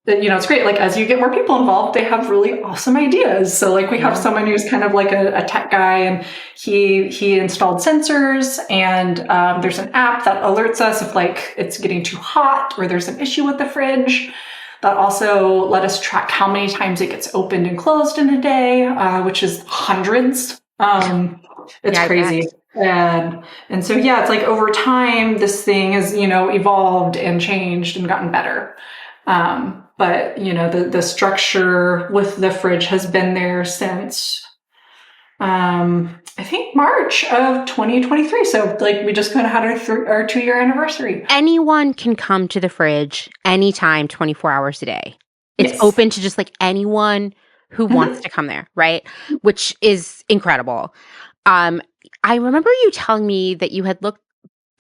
Speaker 2: It's great. Like, as you get more people involved, they have really awesome ideas. So like we have someone who's kind of like a tech guy, and he installed sensors, and there's an app that alerts us if like it's getting too hot or there's an issue with the fridge. That also let us track how many times it gets opened and closed in a day, which is hundreds. It's crazy. And so, yeah, it's like over time, this thing has, evolved and changed and gotten better. But, the structure with the fridge has been there since, I think March of 2023. So like we just kind of had our 2-year anniversary.
Speaker 1: Anyone can come to the fridge anytime, 24 hours a day. It's open to just like anyone who wants to come there, right? Which is incredible. I remember you telling me that you had looked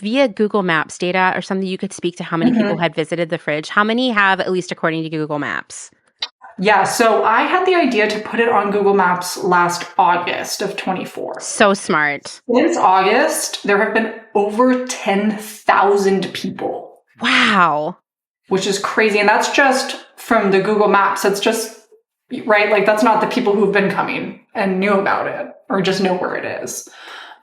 Speaker 1: via Google Maps data or something. You could speak to how many people had visited the fridge. How many have, at least according to Google Maps?
Speaker 2: Yeah, so I had the idea to put it on Google Maps last August of 24.
Speaker 1: So smart.
Speaker 2: Since August, there have been over 10,000 people.
Speaker 1: Wow.
Speaker 2: Which is crazy. And that's just from the Google Maps. That's just, right? Like, that's not the people who've been coming and knew about it or just know where it is.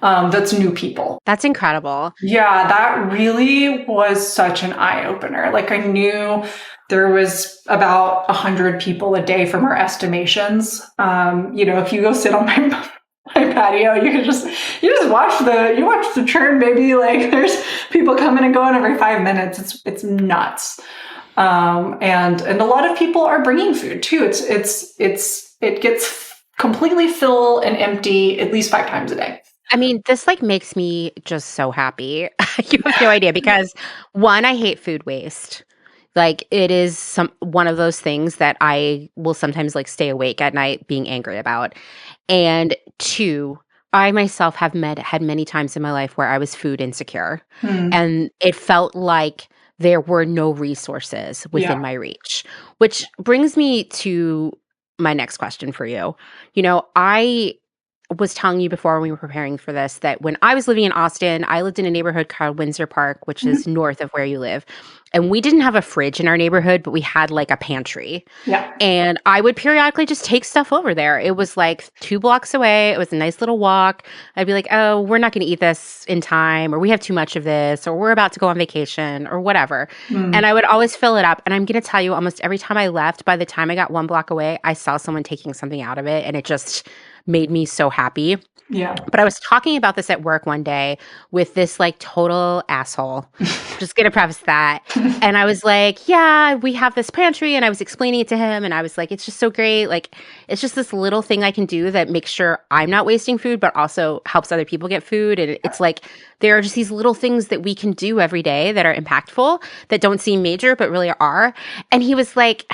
Speaker 2: That's new people.
Speaker 1: That's incredible.
Speaker 2: Yeah, that really was such an eye-opener. Like, I knew there was about 100 people a day from our estimations. If you go sit on my patio, you just watch the churn, maybe. Like, there's people coming and going every 5 minutes. It's nuts. And a lot of people are bringing food too. It gets completely full and empty at least 5 times a day.
Speaker 1: I mean, this like makes me just so happy. You have no idea, because one, I hate food waste. Like, it is one of those things that I will sometimes like stay awake at night being angry about. And 2, I myself have had many times in my life where I was food insecure, and it felt like there were no resources within my reach, which brings me to my next question for you. was telling you before when we were preparing for this that when I was living in Austin, I lived in a neighborhood called Windsor Park, which is north of where you live. And we didn't have a fridge in our neighborhood, but we had like a pantry.
Speaker 2: Yeah.
Speaker 1: And I would periodically just take stuff over there. It was like 2 blocks away. It was a nice little walk. I'd be like, oh, we're not going to eat this in time, or we have too much of this, or we're about to go on vacation, or whatever. And I would always fill it up. And I'm going to tell you, almost every time I left, by the time I got 1 block away, I saw someone taking something out of it. And it just made me so happy.
Speaker 2: Yeah.
Speaker 1: But I was talking about this at work one day with this like total asshole. Just going to preface that. And I was like, yeah, we have this pantry. And I was explaining it to him. And I was like, it's just so great. Like, it's just this little thing I can do that makes sure I'm not wasting food, but also helps other people get food. And it's like, there are just these little things that we can do every day that are impactful, that don't seem major, but really are. And he was like,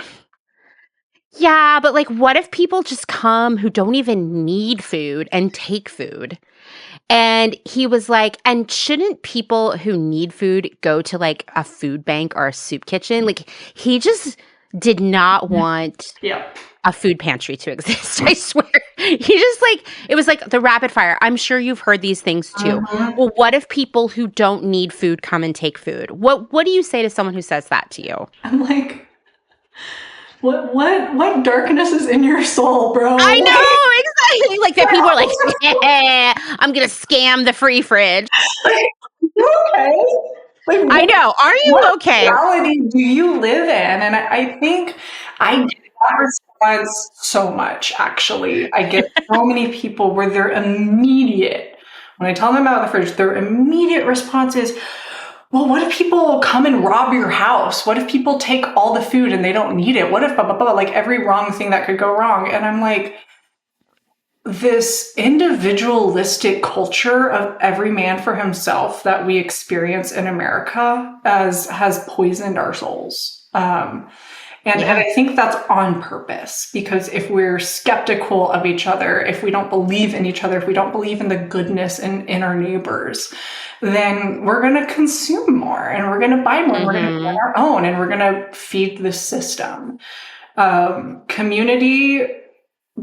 Speaker 1: yeah, but like, what if people just come who don't even need food and take food? And he was like, and shouldn't people who need food go to like a food bank or a soup kitchen? Like, he just did not want a food pantry to exist. I swear. He just like, it was like the rapid fire. I'm sure you've heard these things too. Well, what if people who don't need food come and take food? What do you say to someone who says that to you?
Speaker 2: I'm like, what darkness is in your soul, bro?
Speaker 1: I know, exactly. Like that people are like, yeah, I'm gonna scam the free fridge.
Speaker 2: Like, you okay? Like,
Speaker 1: I know. Are you okay?
Speaker 2: What reality do you live in? And I think I get that response so much, actually. I get so many people where their immediate, when I tell them about the fridge, their immediate response is, well, what if people come and rob your house? What if people take all the food and they don't need it? What if blah, blah, blah, like every wrong thing that could go wrong? And I'm like, this individualistic culture of every man for himself that we experience in America has poisoned our souls. And I think that's on purpose, because if we're skeptical of each other, if we don't believe in each other, if we don't believe in the goodness in our neighbors, then we're going to consume more and we're going to buy more. We're going to get our own and we're going to feed the system. Community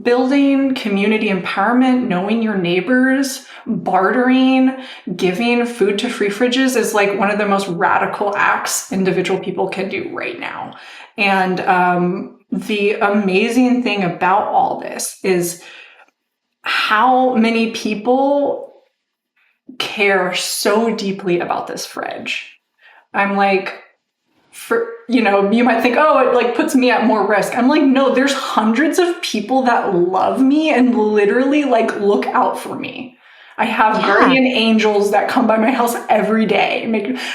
Speaker 2: building, community empowerment, knowing your neighbors, bartering, giving food to free fridges is like one of the most radical acts individual people can do right now. And the amazing thing about all this is how many people care so deeply about this fridge. I'm like, you might think, oh, it like puts me at more risk. I'm like, no, there's hundreds of people that love me and literally like look out for me. I have guardian angels that come by my house every day.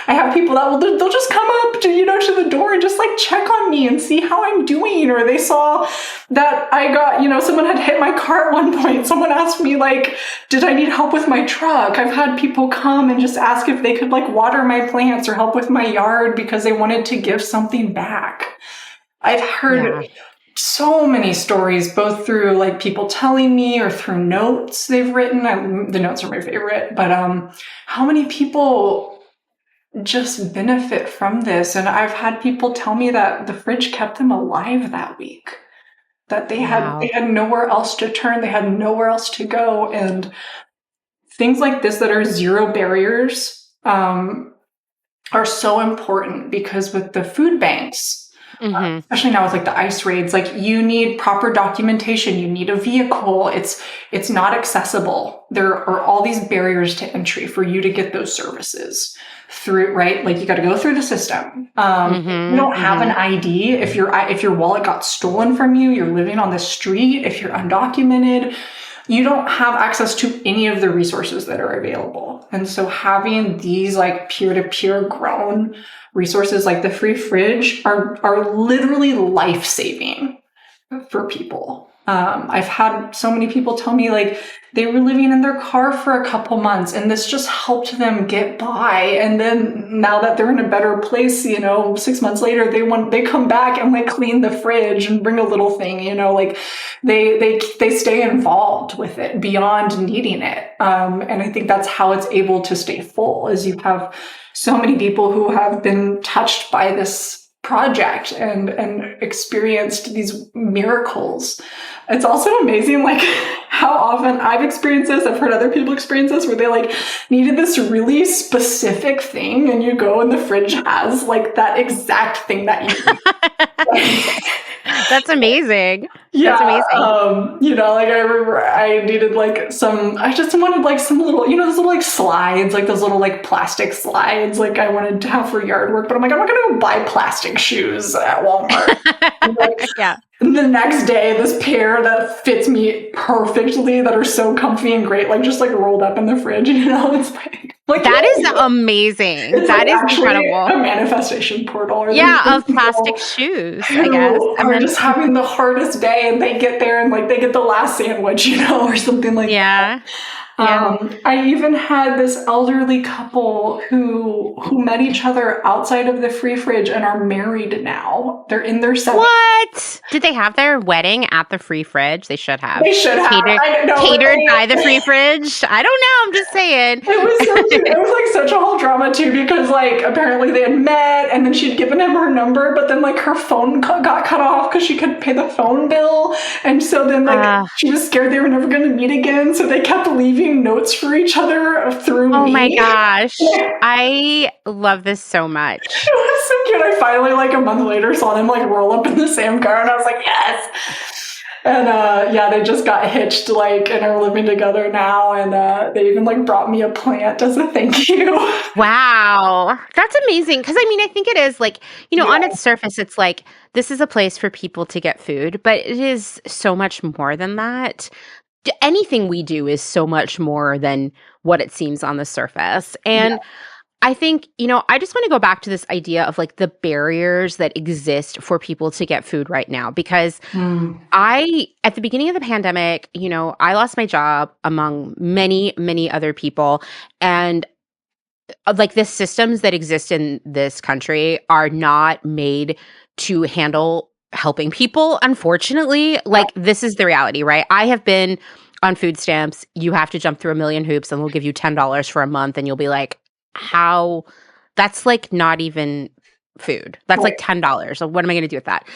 Speaker 2: I have people that they'll just come up to the door and just like check on me and see how I'm doing. Or they saw that I got, someone had hit my car at one point. Someone asked me like, did I need help with my truck? I've had people come and just ask if they could like water my plants or help with my yard because they wanted to give something back. I've heard so many stories, both through like people telling me or through notes they've written. The notes are my favorite, but how many people just benefit from this? And I've had people tell me that the fridge kept them alive that week, that they had nowhere else to turn, they had nowhere else to go. And things like this that are zero barriers are so important, because with the food banks, especially now with like the ICE raids, like you need proper documentation, you need a vehicle. It's not accessible. There are all these barriers to entry for you to get those services through, right? Like you got to go through the system. You don't have an ID. If your wallet got stolen from you, you're living on the street. If you're undocumented, you don't have access to any of the resources that are available. And so having these like peer-to-peer grown resources like the free fridge are literally life-saving for people. I've had so many people tell me like they were living in their car for a couple months and this just helped them get by. And then now that they're in a better place, 6 months later, they come back and like clean the fridge and bring a little thing, like they stay involved with it beyond needing it. And I think that's how it's able to stay full, is you have so many people who have been touched by this project and experienced these miracles. It's also amazing like how often I've experienced this, I've heard other people experience this, where they like needed this really specific thing, and you go and the fridge has like that exact thing that you need.
Speaker 1: That's amazing.
Speaker 2: Yeah,
Speaker 1: That's amazing.
Speaker 2: you know, like I remember I needed like I just wanted like some little, you know, those little like slides, like those little like plastic slides, like I wanted to have for yard work, but I'm like, I'm not gonna go buy plastic shoes at Walmart. Like,
Speaker 1: Yeah.
Speaker 2: and the next day, this pair that fits me perfectly, that are so comfy and great, like just like rolled up in the fridge, you know, it's like
Speaker 1: That is amazing.
Speaker 2: it's
Speaker 1: That
Speaker 2: like
Speaker 1: is
Speaker 2: actually
Speaker 1: incredible.
Speaker 2: a manifestation portal. Or
Speaker 1: Yeah, of plastic shoes, I guess.
Speaker 2: who are just having the hardest day, and they get there and like they get the last sandwich, you know, or something like that.
Speaker 1: Yeah.
Speaker 2: I even had this elderly couple who met each other outside of the free fridge and are married now. They're in their 70s.
Speaker 1: What? Did they have their wedding at the free fridge? They should have.
Speaker 2: They should have.
Speaker 1: Catered by the free fridge? I don't know. I'm just saying.
Speaker 2: It was like such a whole drama too, because like apparently they had met and then she'd given him her number, but then like her phone got cut off because she couldn't pay the phone bill. And so then like she was scared they were never going to meet again. So they kept leaving notes for each other through me.
Speaker 1: Oh my gosh. I love this so much.
Speaker 2: It was so cute. I finally, like a month later, saw them like roll up in the same car, and I was like, yes. And yeah, they just got hitched, like, and are living together now. And they even like brought me a plant as a thank you.
Speaker 1: Wow. That's amazing. Because I mean, I think it is like, you know, on its surface, it's like, this is a place for people to get food, but it is so much more than that. Anything we do is so much more than what it seems on the surface. And I think, you know, I just want to go back to this idea of like the barriers that exist for people to get food right now, because at the beginning of the pandemic, you know, I lost my job among many, many other people. And like the systems that exist in this country are not made to handle helping people, unfortunately. Like, this is the reality, right? I have been on food stamps. You have to jump through a million hoops and they'll give you $10 for a month, and you'll be like, how? That's like not even food. That's like $10. So what am I going to do with that?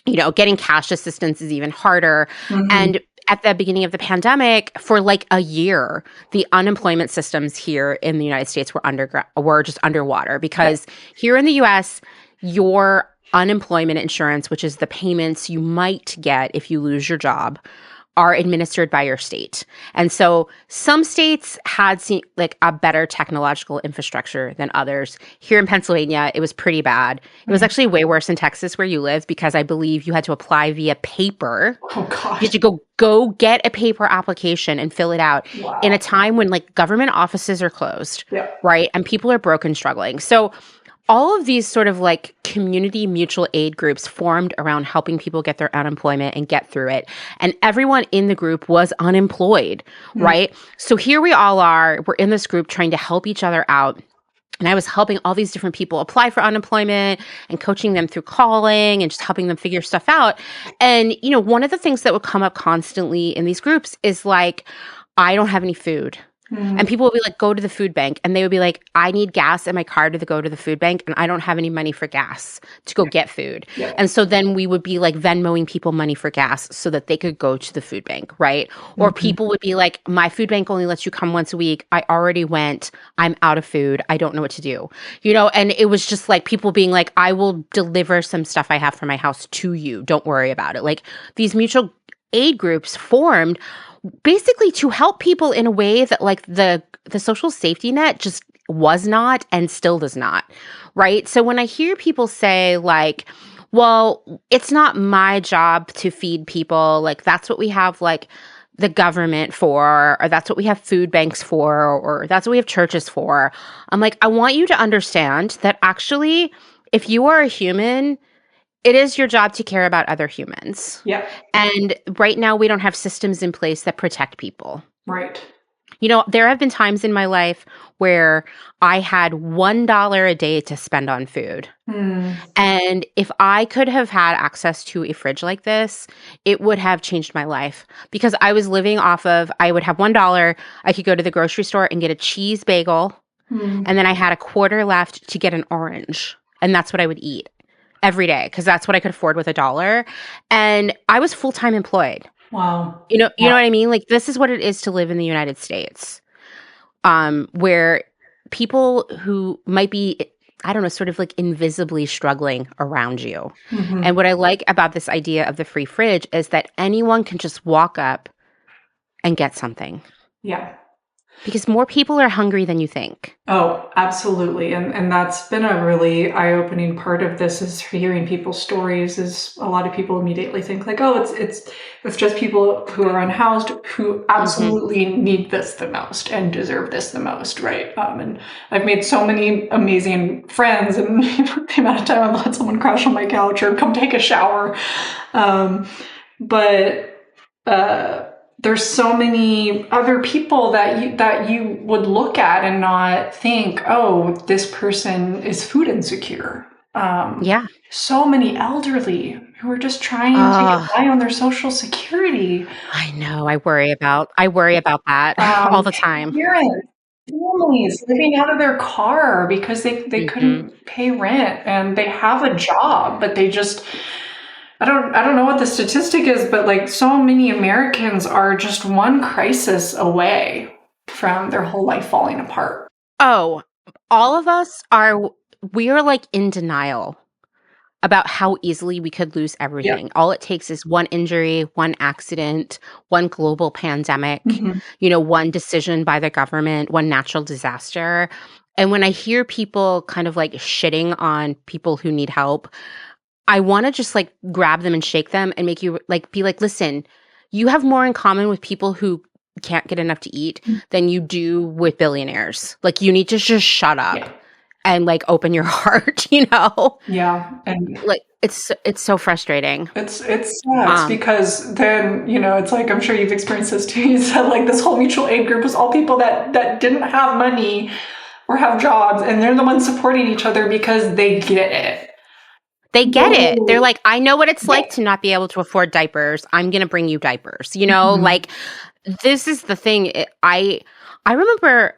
Speaker 1: You know, getting cash assistance is even harder. And at the beginning of the pandemic, for like a year, the unemployment systems here in the United States were just underwater, because here in the US, your unemployment insurance, which is the payments you might get if you lose your job, are administered by your state. And so some states had like a better technological infrastructure than others. Here in Pennsylvania, it was pretty bad. It was actually way worse in Texas, where you live, because I believe you had to apply via paper.
Speaker 2: Oh gosh.
Speaker 1: You had to go get a paper application and fill it out in a time when like government offices are closed, right? And people are broke and struggling. So all of these sort of like community mutual aid groups formed around helping people get their unemployment and get through it. And everyone in the group was unemployed, right? So here we all are, we're in this group trying to help each other out. And I was helping all these different people apply for unemployment and coaching them through calling and just helping them figure stuff out. And, you know, one of the things that would come up constantly in these groups is like, I don't have any food. And people would be like, go to the food bank. And they would be like, I need gas in my car to go to the food bank, and I don't have any money for gas to go get food. And so then we would be like Venmoing people money for gas so that they could go to the food bank, right? Or people would be like, my food bank only lets you come once a week. I already went. I'm out of food. I don't know what to do. You know, and it was just like people being like, I will deliver some stuff I have for my house to you. Don't worry about it. Like, these mutual aid groups formed basically to help people in a way that like the social safety net just was not and still does not, right? So when I hear people say like, well, it's not my job to feed people, like that's what we have like the government for, or that's what we have food banks for, or that's what we have churches for. I'm like, I want you to understand that actually, if you are a human, it is your job to care about other humans.
Speaker 2: Yeah.
Speaker 1: And right now, we don't have systems in place that protect people.
Speaker 2: Right.
Speaker 1: You know, there have been times in my life where I had $1 a day to spend on food. And if I could have had access to a fridge like this, it would have changed my life, because I was living off of, I would have $1. I could go to the grocery store and get a cheese bagel. And then I had a quarter left to get an orange. And that's what I would eat every day, because that's what I could afford with $1. And I was full-time employed.
Speaker 2: Wow.
Speaker 1: You know what I mean? Like, this is what it is to live in the United States, where people who might be, I don't know, sort of like invisibly struggling around you.
Speaker 2: Mm-hmm.
Speaker 1: And what I like about this idea of the free fridge is that anyone can just walk up and get something.
Speaker 2: Yeah.
Speaker 1: Because more people are hungry than you think.
Speaker 2: Oh, absolutely. And that's been a really eye-opening part of this, is hearing people's stories. Is a lot of people immediately think like, oh, it's just people who are unhoused who absolutely need this the most and deserve this the most, right? And I've made so many amazing friends, and the amount of time I've let someone crash on my couch or come take a shower. But there's so many other people that you would look at and not think, oh, this person is food insecure.
Speaker 1: Yeah.
Speaker 2: So many elderly who are just trying to get by on their Social Security.
Speaker 1: I know. I worry about that all the time.
Speaker 2: Parents, families living out of their car because they couldn't pay rent, and they have a job, but they just, I don't know what the statistic is, but like so many Americans are just one crisis away from their whole life falling apart.
Speaker 1: Oh, all of us we are like in denial about how easily we could lose everything. All it takes is one injury, one accident, one global pandemic, one decision by the government, one natural disaster. And when I hear people kind of like shitting on people who need help, I want to just like grab them and shake them and make you like be like, listen, you have more in common with people who can't get enough to eat than you do with billionaires. Like, you need to just shut up and like open your heart,
Speaker 2: Yeah. And
Speaker 1: like it's so frustrating.
Speaker 2: It's sad because then, it's like, I'm sure you've experienced this too. You said like this whole mutual aid group was all people that didn't have money or have jobs, and they're the ones supporting each other because they get it.
Speaker 1: They get it. They're like, I know what it's like to not be able to afford diapers. I'm going to bring you diapers. Like, this is the thing. I remember,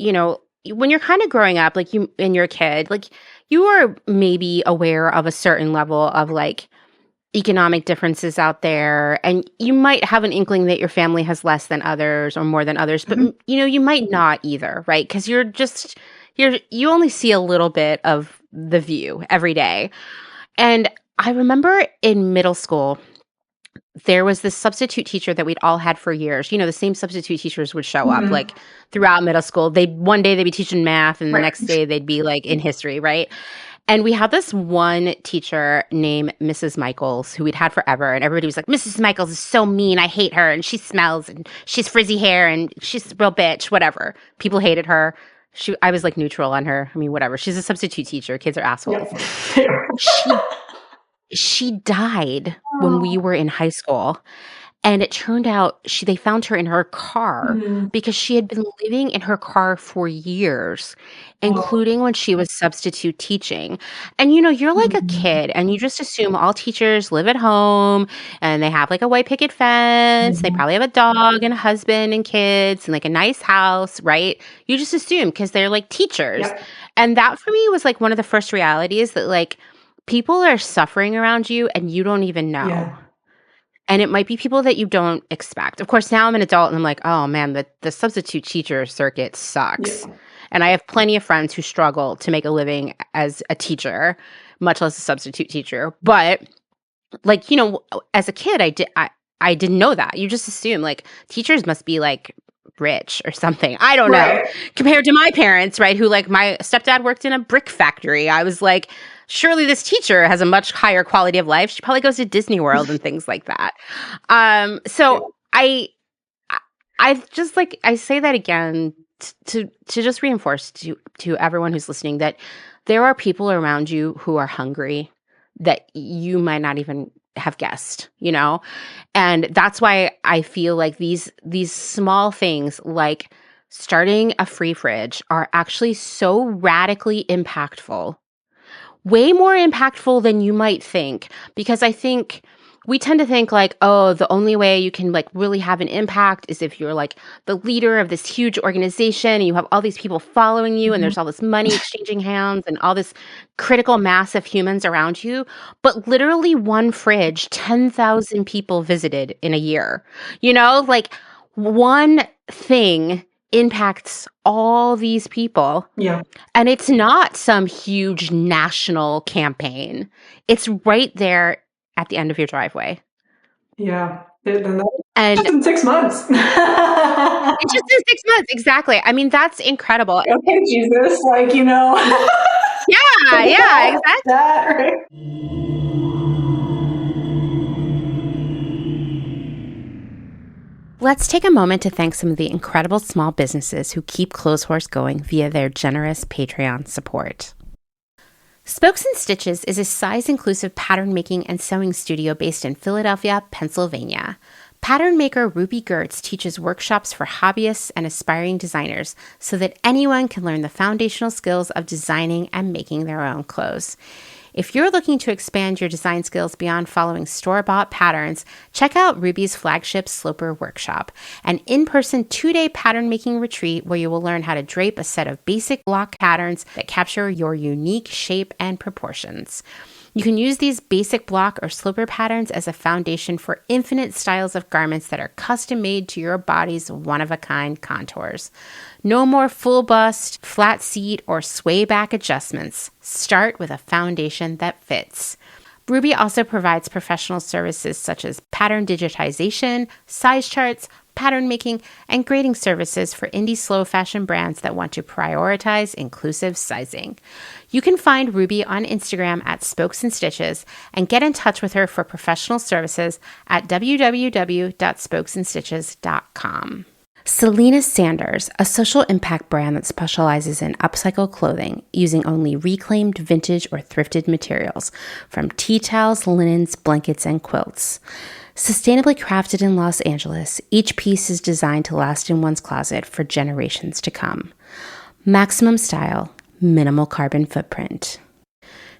Speaker 1: when you're kind of growing up, like and you're a kid, like you are maybe aware of a certain level of like economic differences out there. And you might have an inkling that your family has less than others or more than others, but you might not either, right? Because you only see a little bit of the view every day. And I remember in middle school, there was this substitute teacher that we'd all had for years. The same substitute teachers would show up like throughout middle school. One day they'd be teaching math, and the next day they'd be like in history, right? And we had this one teacher named Mrs. Michaels who we'd had forever. And everybody was like, Mrs. Michaels is so mean. I hate her. And she smells, and she's frizzy hair, and she's a real bitch, whatever. People hated her. I was like neutral on her. I mean, whatever. She's a substitute teacher. Kids are assholes. She died when we were in high school. And it turned out they found her in her car because she had been living in her car for years, including when she was substitute teaching. And, you're like a kid, and you just assume all teachers live at home and they have like a white picket fence. They probably have a dog and a husband and kids and like a nice house, right? You just assume because they're like teachers. And that for me was like one of the first realities that like people are suffering around you and you don't even know. And it might be people that you don't expect. Of course, now I'm an adult and I'm like, oh man, the substitute teacher circuit sucks. And I have plenty of friends who struggle to make a living as a teacher, much less a substitute teacher. But like, as a kid, I didn't know that. You just assume like teachers must be like rich or something. I don't know. Compared to my parents, right? Who like my stepdad worked in a brick factory. I was like, surely this teacher has a much higher quality of life. She probably goes to Disney World and things like that. So I just like, I say that again to just reinforce to everyone who's listening that there are people around you who are hungry that you might not even have guessed, and that's why I feel like these small things like starting a free fridge are actually so radically impactful, way more impactful than you might think, because I think we tend to think like, oh, the only way you can like really have an impact is if you're like the leader of this huge organization and you have all these people following you and
Speaker 2: Mhm.
Speaker 1: there's all this money exchanging hands and all this critical mass of humans around you. But literally one fridge, 10,000 people visited in a year. Like one thing impacts all these people.
Speaker 2: Yeah.
Speaker 1: And it's not some huge national campaign. It's right there at the end of your driveway.
Speaker 2: Yeah.
Speaker 1: And
Speaker 2: Just in 6 months.
Speaker 1: it's just in 6 months. Exactly. I mean, that's incredible.
Speaker 2: Okay, Jesus, like,
Speaker 1: Yeah, yeah, exactly.
Speaker 2: that, right?
Speaker 1: Let's take a moment to thank some of the incredible small businesses who keep Clotheshorse going via their generous Patreon support. Spokes and Stitches is a size-inclusive pattern making and sewing studio based in Philadelphia, Pennsylvania. Pattern maker Ruby Gertz teaches workshops for hobbyists and aspiring designers so that anyone can learn the foundational skills of designing and making their own clothes. If you're looking to expand your design skills beyond following store-bought patterns, check out Ruby's flagship Sloper Workshop, an in-person 2-day pattern-making retreat where you will learn how to drape a set of basic block patterns that capture your unique shape and proportions. You can use these basic block or sloper patterns as a foundation for infinite styles of garments that are custom made to your body's one-of-a-kind contours. No more full bust, flat seat, or sway back adjustments. Start with a foundation that fits. Ruby also provides professional services such as pattern digitization, size charts, pattern making, and grading services for indie slow fashion brands that want to prioritize inclusive sizing. You can find Ruby on Instagram at Spokes and Stitches and get in touch with her for professional services at www.spokesandstitches.com. SELINA Sanders, a social impact brand that specializes in upcycle clothing using only reclaimed vintage or thrifted materials from tea towels, linens, blankets, and quilts. Sustainably crafted in Los Angeles, each piece is designed to last in one's closet for generations to come. Maximum style, minimal carbon footprint.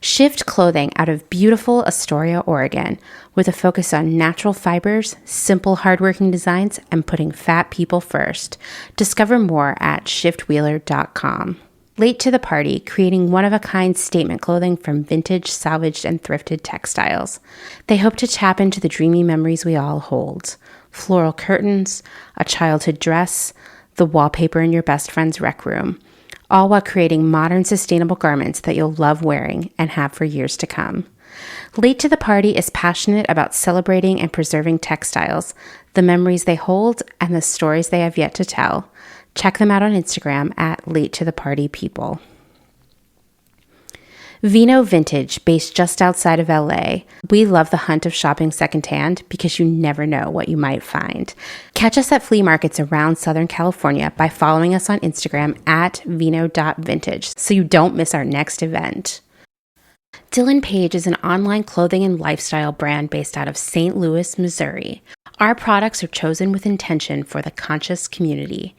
Speaker 1: Shift Clothing out of beautiful Astoria, Oregon, with a focus on natural fibers, simple hardworking designs, and putting fat people first. Discover more at shiftwheeler.com. Late to the Party, creating one-of-a-kind statement clothing from vintage, salvaged, and thrifted textiles. They hope to tap into the dreamy memories we all hold. Floral curtains, a childhood dress, the wallpaper in your best friend's rec room. All while creating modern, sustainable garments that you'll love wearing and have for years to come. Late to the Party is passionate about celebrating and preserving textiles, the memories they hold, and the stories they have yet to tell. Check them out on Instagram at Late to the Party People. Vino Vintage, based just outside of LA. We love the hunt of shopping secondhand because you never know what you might find. Catch us at flea markets around Southern California by following us on Instagram at vino.vintage so you don't miss our next event. Dylan Page is an online clothing and lifestyle brand based out of St. Louis, Missouri. Our products are chosen with intention for the conscious community.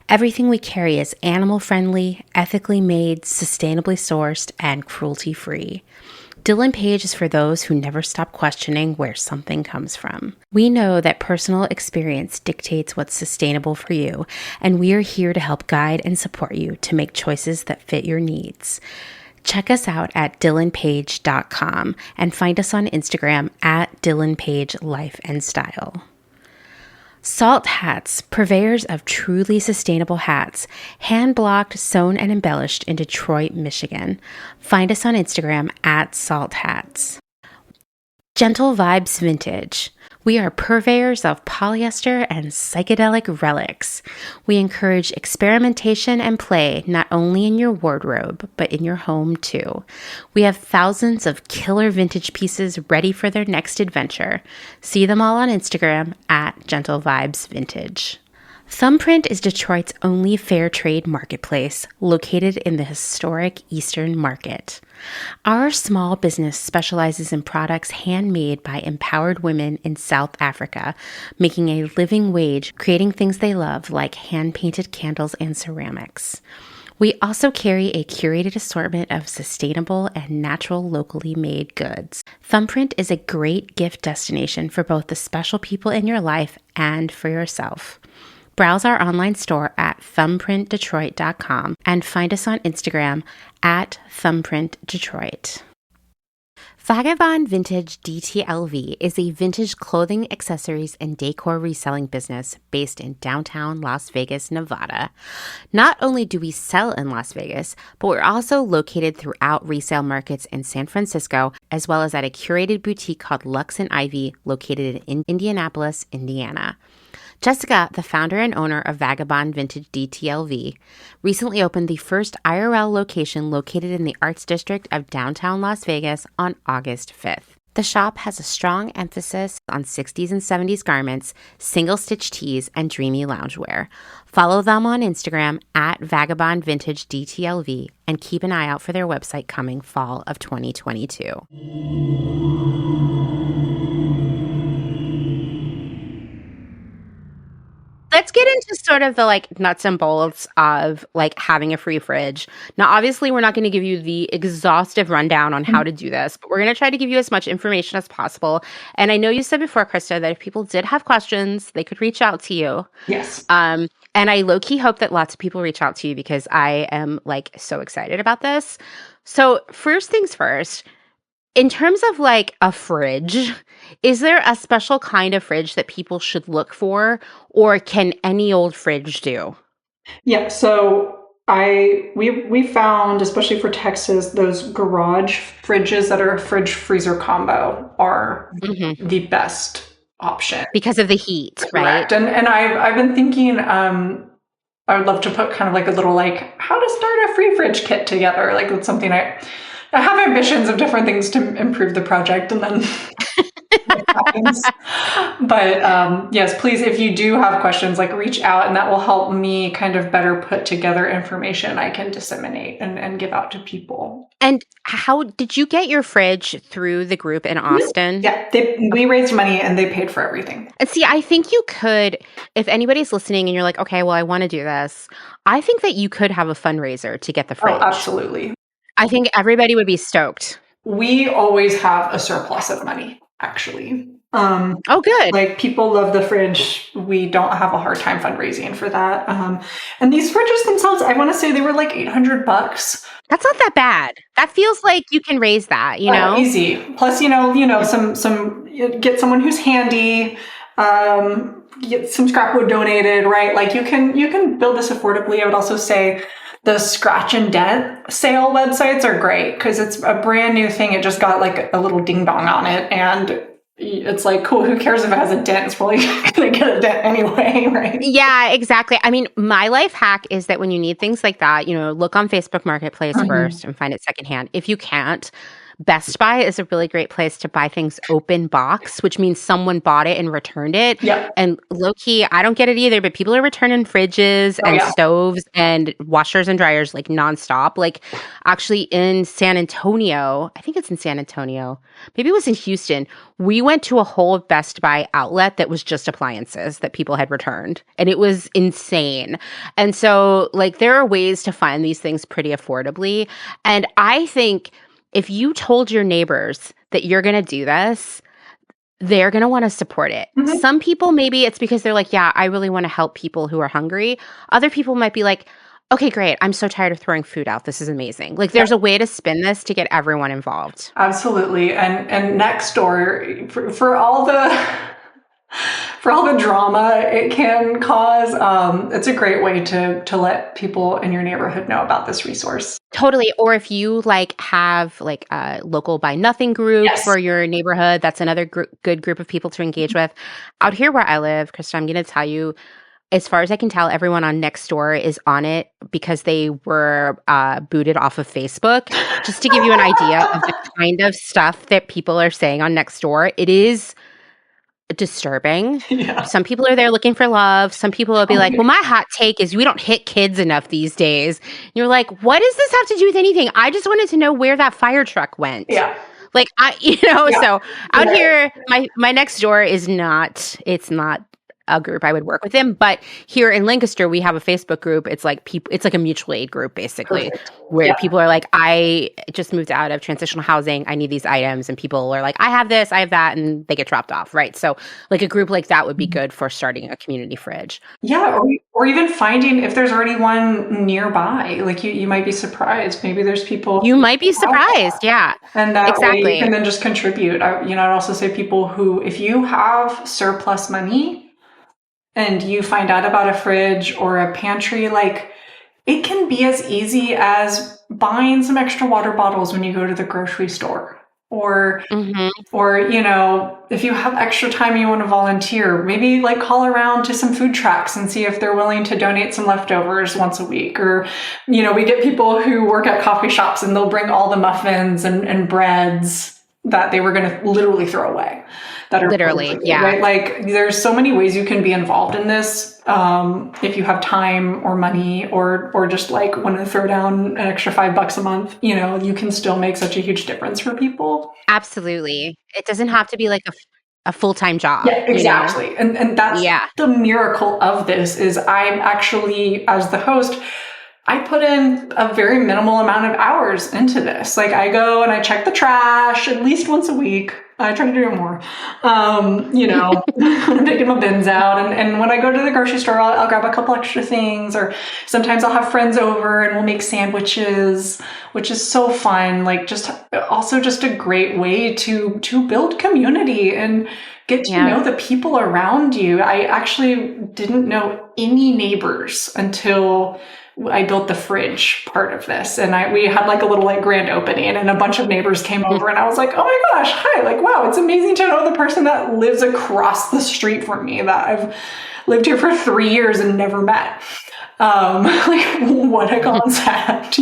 Speaker 1: Everything we carry is animal-friendly, ethically made, sustainably sourced, and cruelty-free. Dylan Page is for those who never stop questioning where something comes from. We know that personal experience dictates what's sustainable for you, and we are here to help guide and support you to make choices that fit your needs. Check us out at dylanpage.com and find us on Instagram at dylanpagelifeandstyle. Salt Hats, purveyors of truly sustainable hats, hand-blocked, sewn, and embellished in Detroit, Michigan. Find us on Instagram at Salt Hats. Gentle Vibes Vintage. We are purveyors of polyester and psychedelic relics. We encourage experimentation and play not only in your wardrobe, but in your home too. We have thousands of killer vintage pieces ready for their next adventure. See them all on Instagram at Gentle Vibes Vintage. Thumbprint is Detroit's only fair trade marketplace, located in the historic Eastern Market. Our small business specializes in products handmade by empowered women in South Africa, making a living wage, creating things they love like hand-painted candles and ceramics. We also carry a curated assortment of sustainable and natural locally made goods. Thumbprint is a great gift destination for both the special people in your life and for yourself. Browse our online store at thumbprintdetroit.com and find us on Instagram at thumbprintdetroit. Vagabond Vintage DTLV is a vintage clothing, accessories, and decor reselling business based in downtown Las Vegas, Nevada. Not only do we sell in Las Vegas, but we're also located throughout resale markets in San Francisco, as well as at a curated boutique called Lux and Ivy, located in Indianapolis, Indiana. Jessica, the founder and owner of Vagabond Vintage DTLV, recently opened the first IRL location located in the Arts District of downtown Las Vegas on August 5th. The shop has a strong emphasis on 60s and 70s garments, single-stitch tees, and dreamy loungewear. Follow them on Instagram at Vagabond Vintage DTLV and keep an eye out for their website coming fall of 2022. Let's get into sort of the nuts and bolts of having a free fridge. Now, obviously, we're not going to give you the exhaustive rundown on how to do this, but we're going to try to give you as much information as possible. And I know you said before, Christa, that if people did have questions, they could reach out to you.
Speaker 2: Yes.
Speaker 1: And I low-key hope that lots of people reach out to you because I am so excited about this. So first things first, in terms of a fridge, is there a special kind of fridge that people should look for, or can any old fridge do?
Speaker 2: Yeah, so we found, especially for Texas, those garage fridges that are a fridge freezer combo are the best option
Speaker 1: because of the heat, right?
Speaker 2: Correct. And I've been thinking I would love to put kind of a little how to start a free fridge kit together. That's something I have ambitions of different things to improve the project, and then it happens. But yes, please, if you do have questions, reach out, and that will help me kind of better put together information I can disseminate and give out to people.
Speaker 1: And how did you get your fridge through the group in Austin?
Speaker 2: Yeah, we raised money and they paid for everything.
Speaker 1: And see, I think you could, if anybody's listening and you're like, okay, well, I want to do this, I think that you could have a fundraiser to get the fridge.
Speaker 2: Oh, absolutely.
Speaker 1: I think everybody would be stoked.
Speaker 2: We always have a surplus of money, actually.
Speaker 1: Oh, good.
Speaker 2: People love the fridge. We don't have a hard time fundraising for that. And these fridges themselves, I want to say they were $800.
Speaker 1: That's not that bad. That feels like you can raise that, know?
Speaker 2: Easy. Plus, some get someone who's handy, get some scrap wood donated, right? You can build this affordably. I would also say the scratch and dent sale websites are great because it's a brand new thing. It just got a little ding dong on it, and it's cool, who cares if it has a dent? It's probably gonna get a dent anyway, right?
Speaker 1: Yeah, exactly. I mean, my life hack is that when you need things like that, look on Facebook Marketplace first and find it secondhand. If you can't, Best Buy is a really great place to buy things open box, which means someone bought it and returned it.
Speaker 2: Yep.
Speaker 1: And low key, I don't get it either, but people are returning fridges and stoves and washers and dryers nonstop. Actually in San Antonio, I think it's in San Antonio, maybe it was in Houston, we went to a whole Best Buy outlet that was just appliances that people had returned. And it was insane. And so there are ways to find these things pretty affordably. And I think if you told your neighbors that you're going to do this, they're going to want to support it. Mm-hmm. Some people, maybe it's because they're yeah, I really want to help people who are hungry. Other people might be okay, great. I'm so tired of throwing food out. This is amazing. There's a way to spin this to get everyone involved.
Speaker 2: Absolutely. And next door, for all the drama it can cause, it's a great way to let people in your neighborhood know about this resource.
Speaker 1: Totally. Or if you have a local buy nothing group for your neighborhood, that's another good group of people to engage with. Out here where I live, Christa, I'm going to tell you, as far as I can tell, everyone on Nextdoor is on it because they were booted off of Facebook. Just to give you an idea of the kind of stuff that people are saying on Nextdoor, it is disturbing. Yeah. Some people are there looking for love. Some people will be well, my hot take is we don't hit kids enough these days. And you're what does this have to do with anything? I just wanted to know where that fire truck went. Yeah. So out here, my next door is not, it's not a group, I would work with him. But here in Lancaster, we have a Facebook group. It's like it's like a mutual aid group, basically,
Speaker 2: Perfect.
Speaker 1: where
Speaker 2: Yeah.
Speaker 1: people are like, I just moved out of transitional housing. I need these items. And people are like, I have this, I have that. And they get dropped off, right? So like a group like that would be good for starting a community fridge.
Speaker 2: Yeah, or even finding if there's already one nearby. Like you might be surprised. Maybe there's people
Speaker 1: You might be
Speaker 2: who have that.
Speaker 1: surprised. Yeah,
Speaker 2: And that way you
Speaker 1: exactly.
Speaker 2: can then just contribute. I'd also say people who, if you have surplus money and you find out about a fridge or a pantry, like it can be as easy as buying some extra water bottles when you go to the grocery store. Or, if you have extra time you want to volunteer, maybe like call around to some food trucks and see if they're willing to donate some leftovers once a week. Or, we get people who work at coffee shops and they'll bring all the muffins and breads that they were going to literally throw away. That are
Speaker 1: Literally, yeah.
Speaker 2: Right? Like there's so many ways you can be involved in this. If you have time or money or just like want to throw down an extra $5 a month, you can still make such a huge difference for people.
Speaker 1: Absolutely. It doesn't have to be like a full-time job.
Speaker 2: Yeah, exactly. And that's the miracle of this is I'm actually, as the host, I put in a very minimal amount of hours into this. Like I go and I check the trash at least once a week. I try to do it more. I'm taking my bins out. And when I go to the grocery store, I'll grab a couple extra things. Or sometimes I'll have friends over and we'll make sandwiches, which is so fun. Like just a great way to build community and get to know the people around you. I actually didn't know any neighbors until I built the fridge part of this, and we had like a little like grand opening, and a bunch of neighbors came over, and I was like, oh my gosh, hi, like wow, it's amazing to know the person that lives across the street from me that I've lived here for 3 years and never met. Like what a concept,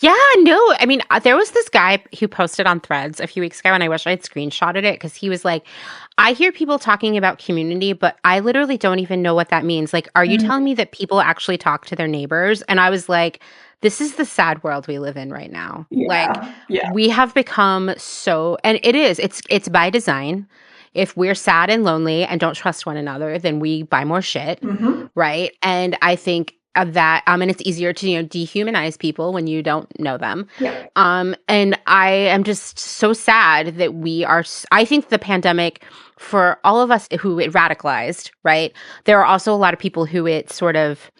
Speaker 1: Yeah, no, I mean, there was this guy who posted on Threads a few weeks ago, and I wish I had screenshotted it because he was like, I hear people talking about community, but I literally don't even know what that means. Like, are you telling me that people actually talk to their neighbors? And I was like, this is the sad world we live in right now. We have become so, and it's by design. If we're sad and lonely and don't trust one another, then we buy more shit, right? And I think of that, and it's easier to dehumanize people when you don't know them. And I am just so sad that I think the pandemic, for all of us who it radicalized, right? There are also a lot of people who it sort of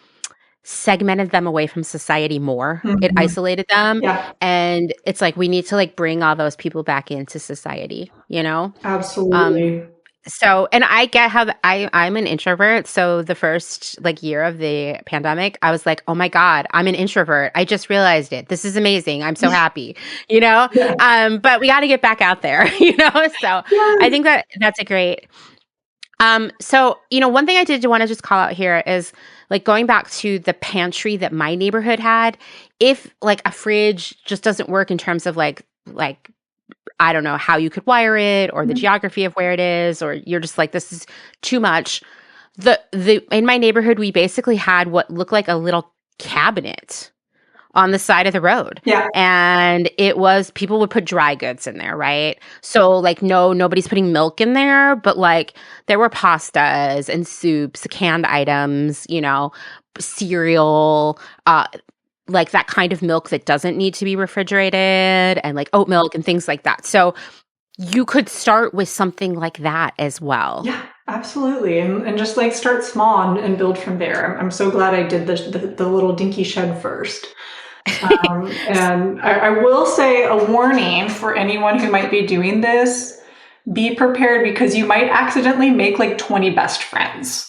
Speaker 1: segmented them away from society more. It isolated them, and it's like we need to like bring all those people back into society.
Speaker 2: Absolutely.
Speaker 1: So, and I get how I'm an introvert. So the first like year of the pandemic, I was like, oh my God, I'm an introvert. I just realized it. This is amazing. I'm so happy, but we got to get back out there, So I think that's a great. So, one thing I did want to just call out here is like going back to the pantry that my neighborhood had. If like a fridge just doesn't work in terms of like, I don't know how you could wire it or the geography of where it is, or you're just like, this is too much. In my neighborhood, we basically had what looked like a little cabinet on the side of the road. And it was, people would put dry goods in there, right? So like, nobody's putting milk in there, but like there were pastas and soups, canned items, cereal, like that kind of milk that doesn't need to be refrigerated, and like oat milk and things like that. So you could start with something like that as well.
Speaker 2: Yeah, absolutely. And just like start small and build from there. I'm so glad I did the little dinky shed first. And I will say a warning for anyone who might be doing this, be prepared because you might accidentally make like 20 best friends.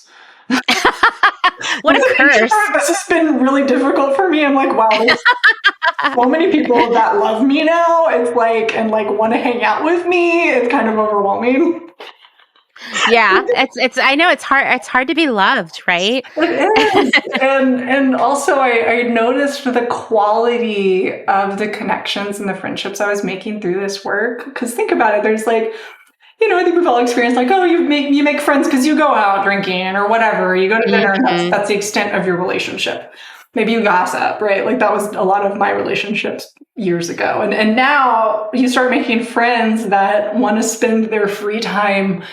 Speaker 1: What a curse.
Speaker 2: This has been really difficult for me. I'm like, wow, there's so many people that love me now. It's like, and like want to hang out with me. It's kind of overwhelming.
Speaker 1: Yeah, I know it's hard to be loved, right?
Speaker 2: It is. and also I noticed the quality of the connections and the friendships I was making through this work. Because think about it, there's like, I think we've all experienced like, oh, you make friends because you go out drinking or whatever. You go to dinner. And that's the extent of your relationship. Maybe you gossip, right? Like that was a lot of my relationships years ago. And now you start making friends that want to spend their free time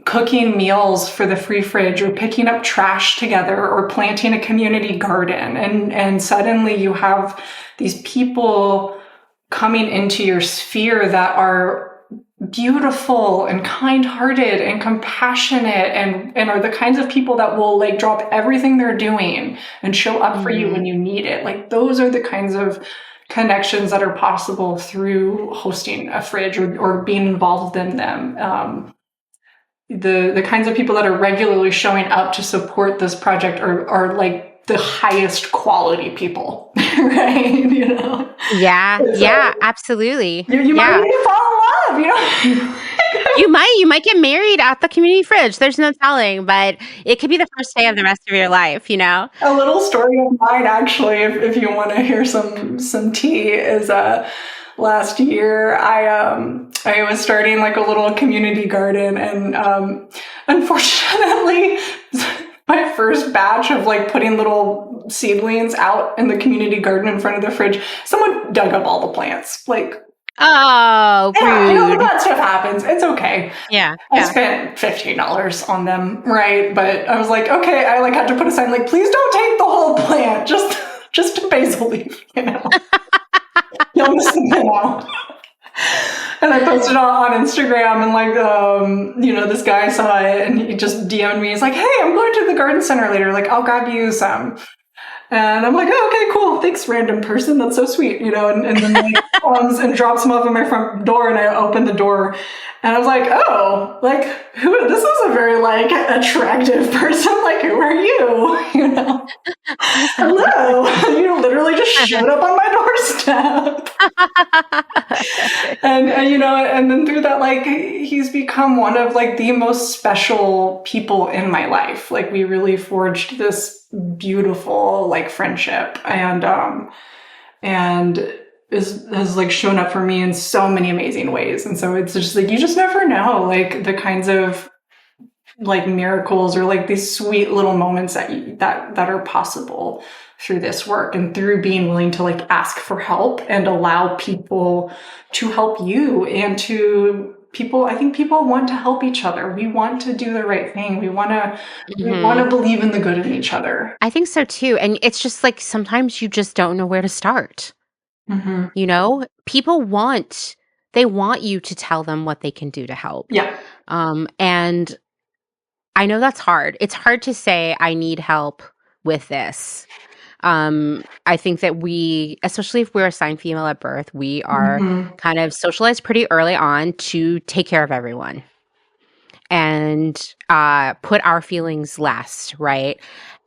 Speaker 2: cooking meals for the free fridge or picking up trash together or planting a community garden. And suddenly you have these people coming into your sphere that are beautiful and kind-hearted and compassionate and are the kinds of people that will like drop everything they're doing and show up for you when you need it. Like those are the kinds of connections that are possible through hosting a fridge or being involved in them. The kinds of people that are regularly showing up to support this project are like the highest quality people, right? You know?
Speaker 1: Yeah. So yeah, absolutely.
Speaker 2: You might even fall in love, you know?
Speaker 1: You might get married at the community fridge. There's no telling, but it could be the first day of the rest of your life, you know?
Speaker 2: A little story of mine, actually, if you want to hear some tea, is last year I was starting like a little community garden, and unfortunately my first batch of like putting little seedlings out in the community garden in front of the fridge, someone dug up all the plants. Like,
Speaker 1: oh, rude.
Speaker 2: Yeah, you know, that stuff happens. It's okay.
Speaker 1: Yeah.
Speaker 2: I spent $15 on them, right? But I was like, okay, I like had to put a sign like, please don't take the whole plant, just a basil leaf, you know. You'll miss them now. And I posted on Instagram, and like, you know, this guy saw it and he just DM'd me. He's like, hey, I'm going to the garden center later. Like, I'll grab you some. And I'm like, oh, okay, cool. Thanks, random person. That's so sweet, you know. And then like comes and drops them off at my front door, and I open the door, and I was like, oh, like who? This is a very like attractive person. Like, who are you? You know, hello. You literally just showed up on my doorstep. And you know, and then through that, like, he's become one of like the most special people in my life. Like, we really forged this beautiful like friendship, and has like shown up for me in so many amazing ways. And so it's just like, you just never know, like the kinds of like miracles or like these sweet little moments that are possible through this work, and through being willing to like ask for help and allow people to help you, and to people. I think people want to help each other. We want to do the right thing. We want to believe in the good in each other.
Speaker 1: I think so too. And it's just like, sometimes you just don't know where to start.
Speaker 2: Mm-hmm.
Speaker 1: You know, people want you to tell them what they can do to help.
Speaker 2: Yeah.
Speaker 1: And I know that's hard. It's hard to say, I need help with this. I think that we, especially if we're assigned female at birth, we are kind of socialized pretty early on to take care of everyone and put our feelings last, right?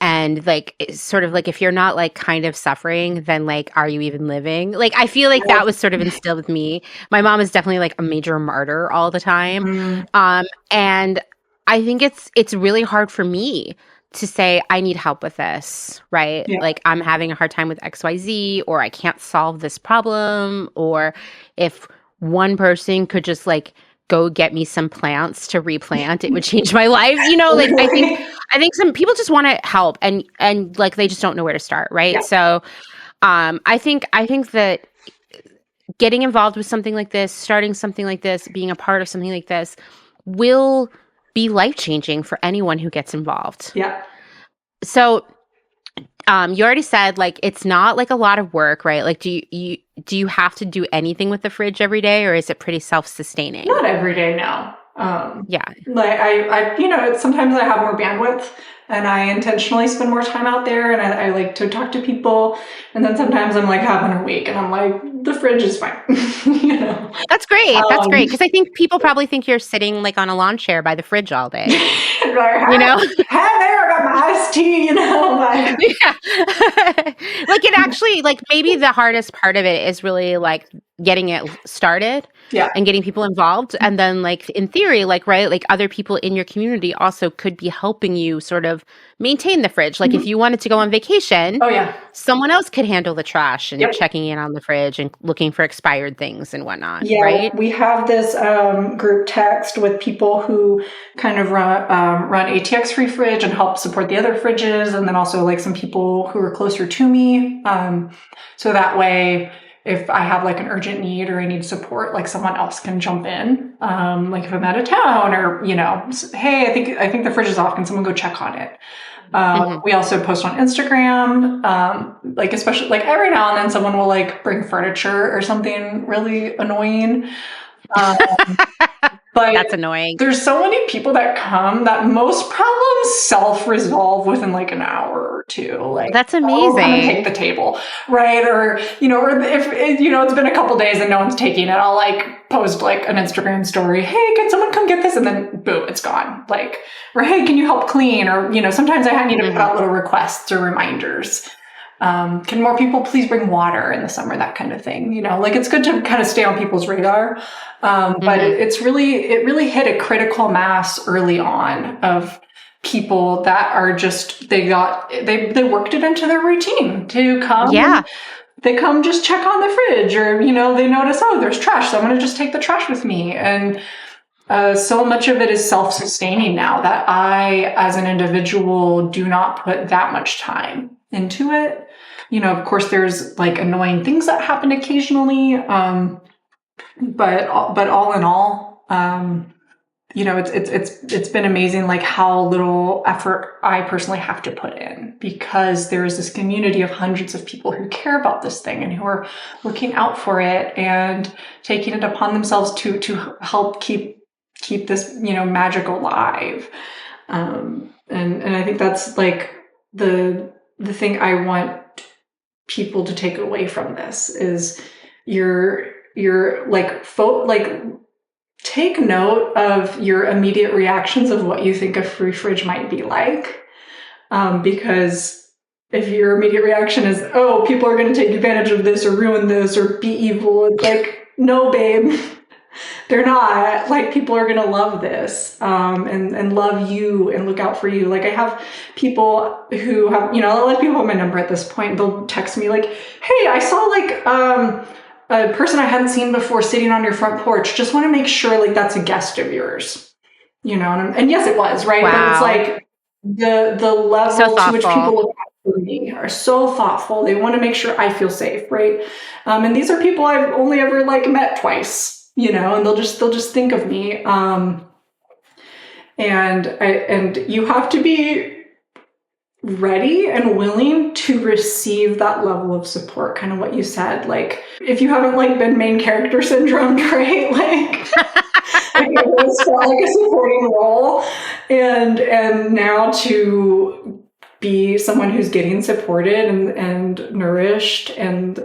Speaker 1: And like, it's sort of like, if you're not like kind of suffering, then like, are you even living? Like, I feel like that was sort of instilled with me. My mom is definitely like a major martyr all the time. And I think it's really hard for me to say, I need help with this, right? Yeah. Like, I'm having a hard time with XYZ, or I can't solve this problem, or if one person could just like go get me some plants to replant, it would change my life. You know, like I think some people just want to help, and like they just don't know where to start, right? Yeah. So I think that getting involved with something like this, starting something like this, being a part of something like this will be life-changing for anyone who gets involved.
Speaker 2: Yeah.
Speaker 1: So you already said like it's not like a lot of work, right? Like do you have to do anything with the fridge every day, or is it pretty self-sustaining?
Speaker 2: Not every day, no.
Speaker 1: Yeah.
Speaker 2: Like I you know, sometimes I have more bandwidth and I intentionally spend more time out there, and I like to talk to people. And then sometimes I'm like having a week and I'm like, the fridge is fine. You know?
Speaker 1: That's great. That's great. Because I think people probably think you're sitting like on a lawn chair by the fridge all day.
Speaker 2: Right,
Speaker 1: you know?
Speaker 2: Hey there, I got my iced tea, you know? Like,
Speaker 1: yeah. Like it actually, like maybe the hardest part of it is really like getting it started. Yeah. And getting people involved. And then like in theory, like, right, like other people in your community also could be helping you sort of maintain the fridge. Like if you wanted to go on vacation, someone else could handle the trash and checking in on the fridge and looking for expired things and whatnot. Yeah, right?
Speaker 2: We have this group text with people who kind of run ATX Free Fridge and help support the other fridges. And then also like some people who are closer to me. So that way, if I have like an urgent need or I need support, like someone else can jump in. Like if I'm out of town or, hey, I think the fridge is off. Can someone go check on it? We also post on Instagram, like especially like every now and then someone will like bring furniture or something really annoying. But
Speaker 1: that's annoying.
Speaker 2: There's so many people that come that most problems self-resolve within like an hour or two. Like
Speaker 1: that's amazing.
Speaker 2: Come and take the table, right? Or or if it's been a couple days and no one's taking it, I'll like post like an Instagram story. Hey, can someone come get this? And then boom, it's gone. Like, or hey, can you help clean? Or sometimes I need to put out little requests or reminders. Can more people please bring water in the summer? That kind of thing. Like it's good to kind of stay on people's radar. But it really hit a critical mass early on of people that are just, they worked it into their routine to come.
Speaker 1: Yeah.
Speaker 2: They come just check on the fridge or, they notice, oh, there's trash. So I'm going to just take the trash with me. And so much of it is self-sustaining now that I, as an individual, do not put that much time into it. Of course, there's like annoying things that happen occasionally. But all in all, it's been amazing, like how little effort I personally have to put in, because there is this community of hundreds of people who care about this thing and who are looking out for it and taking it upon themselves to help keep this, magic alive. And I think that's like the thing I want people to take away from this is you're like take note of your immediate reactions of what you think a free fridge might be like. Because if your immediate reaction is, oh, people are going to take advantage of this or ruin this or be evil, it's like, no, babe, they're not. Like, people are going to love this, and love you and look out for you. Like, I have people who have, a lot of people have my number at this point. They'll text me like, hey, I saw like, a person I hadn't seen before sitting on your front porch. Just want to make sure like that's a guest of yours, and yes, it was, right?
Speaker 1: Wow.
Speaker 2: But it's like the level to which people look out for me are so thoughtful. They want to make sure I feel safe, right? And these are people I've only ever like met twice, and they'll just think of me. And you have to be ready and willing to receive that level of support, kind of what you said. Like, if you haven't like been main character syndromed, right? Like, it was like a supporting role, and now to be someone who's getting supported and nourished and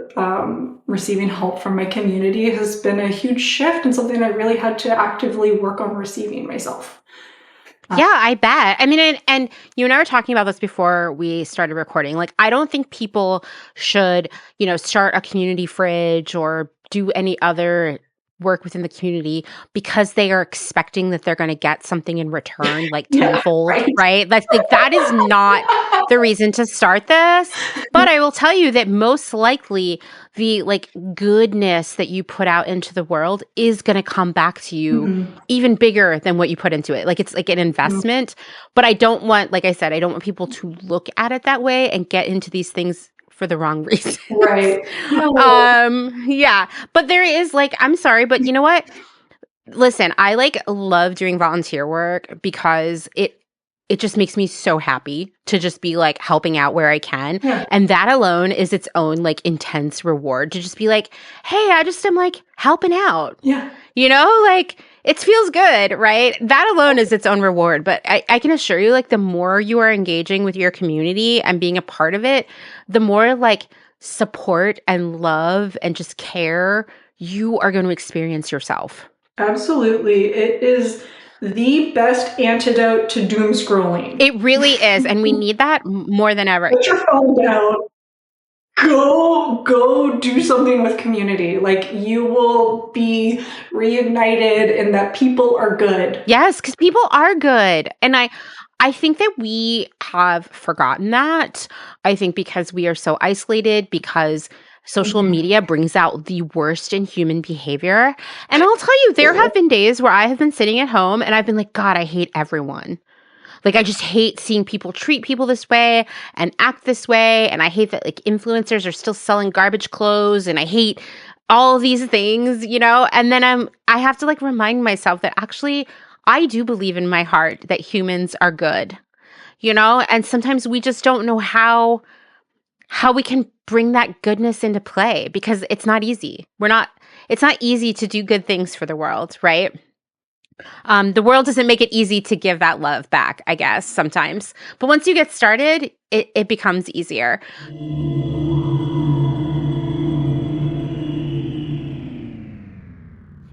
Speaker 2: receiving help from my community has been a huge shift and something I really had to actively work on receiving myself.
Speaker 1: Yeah, I bet. I mean, and you and I were talking about this before we started recording. Like, I don't think people should, start a community fridge or do any other work within the community because they are expecting that they're going to get something in return, like tenfold, right? Like that is not the reason to start this. But I will tell you that most likely the like goodness that you put out into the world is going to come back to you even bigger than what you put into it. Like, it's like an investment. But I don't want, like I said, I don't want people to look at it that way and get into these things for the wrong reason.
Speaker 2: Right.
Speaker 1: Yeah. But there is like, I'm sorry, but you know what? Listen, I like love doing volunteer work because it just makes me so happy to just be like helping out where I can. Yeah. And that alone is its own like intense reward to just be like, hey, I just am like helping out.
Speaker 2: Yeah.
Speaker 1: Like it feels good, right? That alone is its own reward. But I can assure you, like, the more you are engaging with your community and being a part of it, the more like support and love and just care you are going to experience yourself.
Speaker 2: Absolutely. It is the best antidote to doom scrolling.
Speaker 1: It really is. And we need that more than ever.
Speaker 2: Put your phone down. Go do something with community. Like, you will be reignited in that people are good.
Speaker 1: Yes, because people are good. And I think that we have forgotten that. I think because we are so isolated, because social media brings out the worst in human behavior. And I'll tell you, there have been days where I have been sitting at home and I've been like, God, I hate everyone. Like, I just hate seeing people treat people this way and act this way. And I hate that like influencers are still selling garbage clothes, and I hate all of these things, and then I have to like remind myself that actually I do believe in my heart that humans are good, and sometimes we just don't know how we can bring that goodness into play, because it's not easy. It's not easy to do good things for the world, right? The world doesn't make it easy to give that love back, I guess, sometimes. But once you get started, it becomes easier.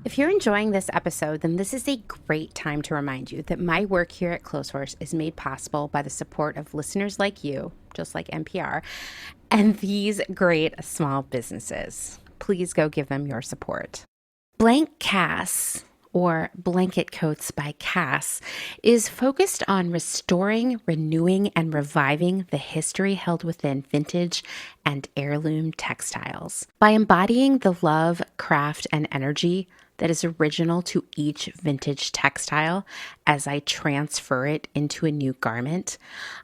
Speaker 1: If you're enjoying this episode, then this is a great time to remind you that my work here at Clotheshorse is made possible by the support of listeners like you, just like NPR, and these great small businesses. Please go give them your support. Blank Cass, or Blanket Coats by Cass, is focused on restoring, renewing, and reviving the history held within vintage and heirloom textiles. By embodying the love, craft, and energy that is original to each vintage textile as I transfer it into a new garment,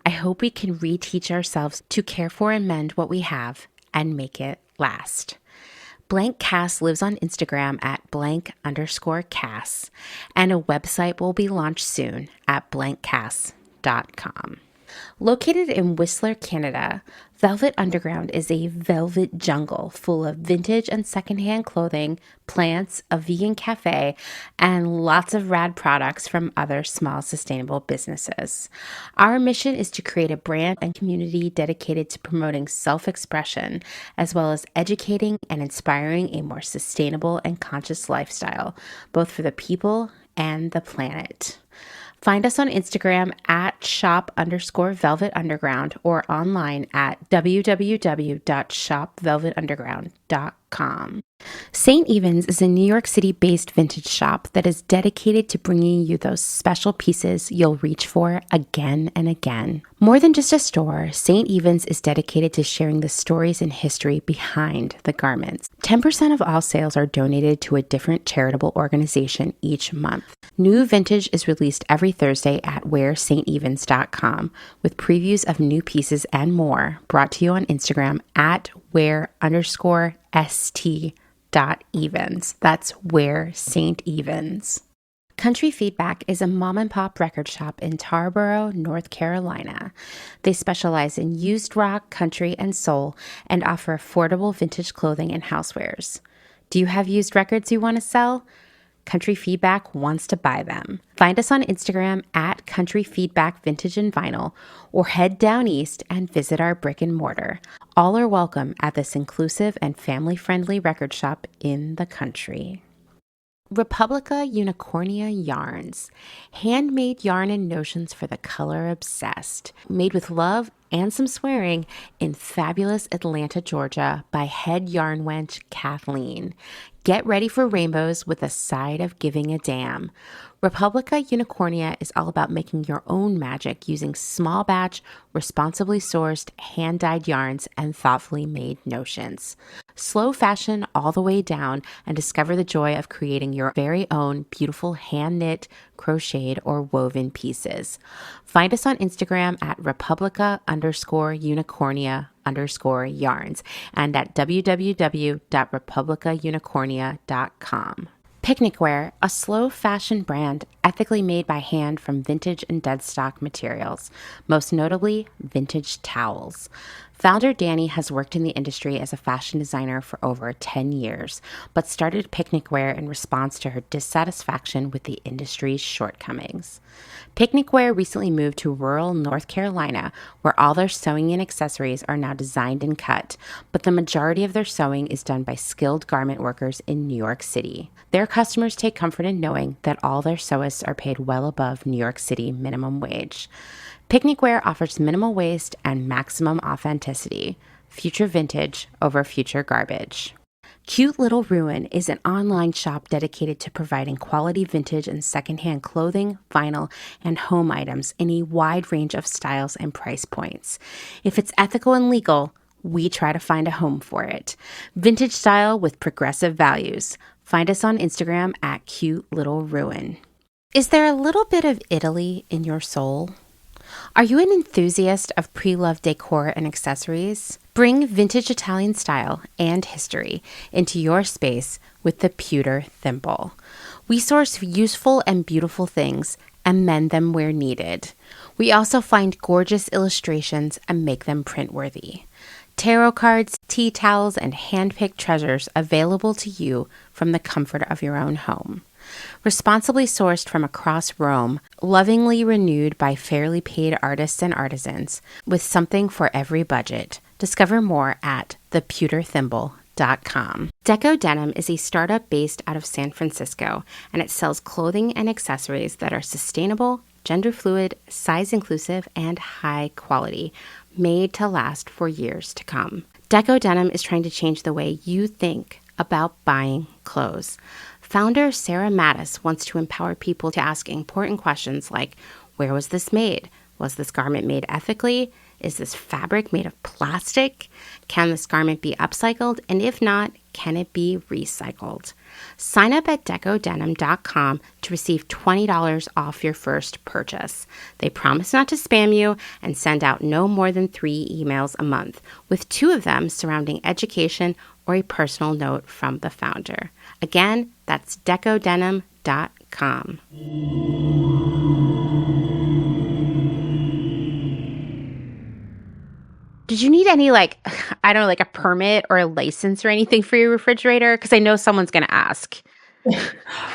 Speaker 1: I hope we can reteach ourselves to care for and mend what we have and make it last. Blank Cass lives on Instagram at _Cass, and a website will be launched soon at blankcass.com. Located in Whistler, Canada, Velvet Underground is a velvet jungle full of vintage and secondhand clothing, plants, a vegan cafe, and lots of rad products from other small sustainable businesses. Our mission is to create a brand and community dedicated to promoting self-expression, as well as educating and inspiring a more sustainable and conscious lifestyle, both for the people and the planet. Find us on Instagram at shop_Velvet Underground, or online at www.shopvelvetunderground.com. St. Evens is a New York City-based vintage shop that is dedicated to bringing you those special pieces you'll reach for again and again. More than just a store, St. Evens is dedicated to sharing the stories and history behind the garments. 10% of all sales are donated to a different charitable organization each month. New vintage is released every Thursday at wearstevens.com, with previews of new pieces and more, brought to you on Instagram at wear_st.evens. That's Wear St. Evens. Country Feedback is a mom and pop record shop in Tarboro, North Carolina. They specialize in used rock, country, and soul, and offer affordable vintage clothing and housewares. Do you have used records you want to sell? Country Feedback wants to buy them. Find us on Instagram at Country Feedback Vintage and Vinyl, or head down east and visit our brick and mortar. All are welcome at this inclusive and family-friendly record shop in the country. Republica Unicornia Yarns, handmade yarn and notions for the color obsessed, made with love and some swearing in fabulous Atlanta, Georgia by head yarn wench Kathleen. Get ready for rainbows with a side of giving a damn. Republica Unicornia is all about making your own magic using small batch, responsibly sourced, hand-dyed yarns and thoughtfully made notions. Slow fashion all the way down and discover the joy of creating your very own beautiful hand-knit, crocheted, or woven pieces. Find us on Instagram at Republica_Unicornia_yarns and at www.republicaunicornia.com. Picnic Wear, a slow fashion brand ethically made by hand from vintage and dead stock materials, most notably vintage towels. Founder Danny has worked in the industry as a fashion designer for over 10 years, but started Picnic Wear in response to her dissatisfaction with the industry's shortcomings. Picnic Wear recently moved to rural North Carolina, where all their sewing and accessories are now designed and cut, but the majority of their sewing is done by skilled garment workers in New York City. Their customers take comfort in knowing that all their sewists are paid well above New York City minimum wage. Picnic Wear offers minimal waste and maximum authenticity. Future vintage over future garbage. Cute Little Ruin is an online shop dedicated to providing quality vintage and secondhand clothing, vinyl, and home items in a wide range of styles and price points. If it's ethical and legal, we try to find a home for it. Vintage style with progressive values. Find us on Instagram at Cute Little Ruin. Is there a little bit of Italy in your soul? Are you an enthusiast of pre-loved decor and accessories? Bring vintage Italian style and history into your space with the Pewter Thimble. We source useful and beautiful things and mend them where needed. We also find gorgeous illustrations and make them print-worthy. Tarot cards, tea towels, and hand-picked treasures available to you from the comfort of your own home. Responsibly sourced from across Rome, lovingly renewed by fairly paid artists and artisans, with something for every budget. Discover more at thepewterthimble.com. Deco Denim is a startup based out of San Francisco, and it sells clothing and accessories that are sustainable, gender fluid, size inclusive, and high quality, made to last for years to come. Deco Denim is trying to change the way you think about buying clothes. Founder Sarah Mattis wants to empower people to ask important questions like, where was this made? Was this garment made ethically? Is this fabric made of plastic? Can this garment be upcycled? And if not, can it be recycled? Sign up at decodenim.com to receive $20 off your first purchase. They promise not to spam you and send out no more than 3 emails a month, with 2 of them surrounding education or a personal note from the founder. Again, that's decodenim.com. Did you need any, I don't know, a permit or a license or anything for your refrigerator? Because I know someone's going to ask.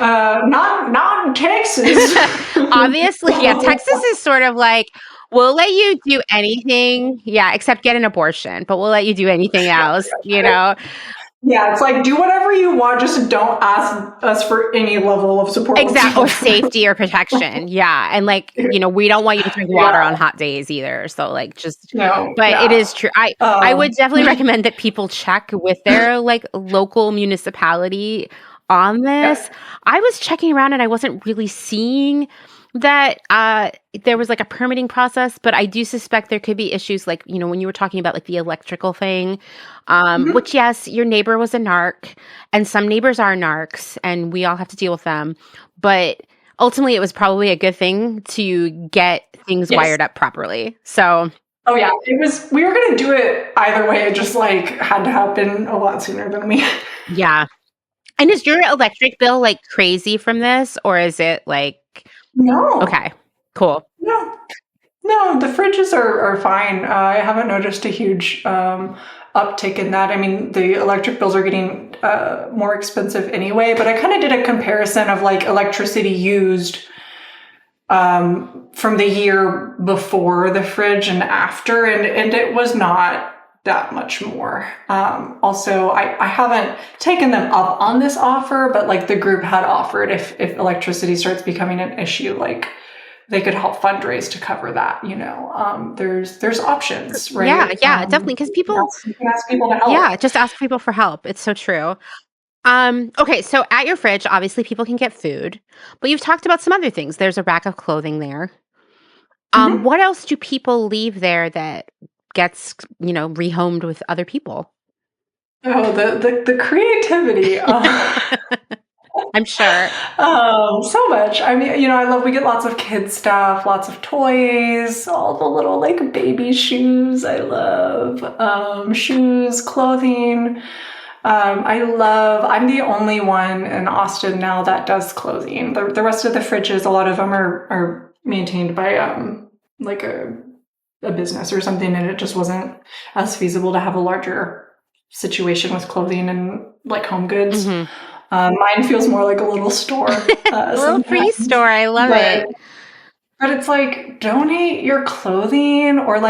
Speaker 2: Not in Texas.
Speaker 1: Obviously, yeah. Texas is sort of like, we'll let you do anything, except get an abortion, but we'll let you do anything else, you know?
Speaker 2: Yeah, it's like, do whatever you want, just don't ask us for any level of support.
Speaker 1: Exactly, or safety or protection. Yeah, and we don't want you to drink water on hot days either. So it is true. I would definitely recommend that people check with their local municipality on this. Yeah. I was checking around and I wasn't really seeing that there was a permitting process, but I do suspect there could be issues when you were talking about the electrical thing, which yes, your neighbor was a narc, and some neighbors are narcs, and we all have to deal with them. But ultimately, it was probably a good thing to get things wired up properly. So.
Speaker 2: Oh yeah, it was. We were going to do it either way. It just had to happen a lot sooner than me.
Speaker 1: Yeah. And is your electric bill crazy from this, or is it
Speaker 2: No.
Speaker 1: Okay, cool.
Speaker 2: No, the fridges are fine. I haven't noticed a huge uptick in that. I mean, the electric bills are getting more expensive anyway, but I kind of did a comparison of electricity used from the year before the fridge and after, and it was not that much more. Also, I haven't taken them up on this offer, but the group had offered if electricity starts becoming an issue, they could help fundraise to cover that. There's options, right?
Speaker 1: Yeah, definitely, because people
Speaker 2: you can ask people to help.
Speaker 1: Yeah, just ask people for help. It's so true. Okay, so at your fridge, obviously people can get food, but you've talked about some other things. There's a rack of clothing there. What else do people leave there that gets rehomed with other people?
Speaker 2: Oh, the creativity.
Speaker 1: I'm sure.
Speaker 2: So much. I mean, we get lots of kid stuff, lots of toys, all the little baby shoes. I love shoes, clothing. I'm the only one in Austin now that does clothing. The rest of the fridges, a lot of them are maintained by a business or something, and it just wasn't as feasible to have a larger situation with clothing and home goods. Mm-hmm. Mine feels more like a little store.
Speaker 1: A little free store. I love it.
Speaker 2: But it's donate your clothing, or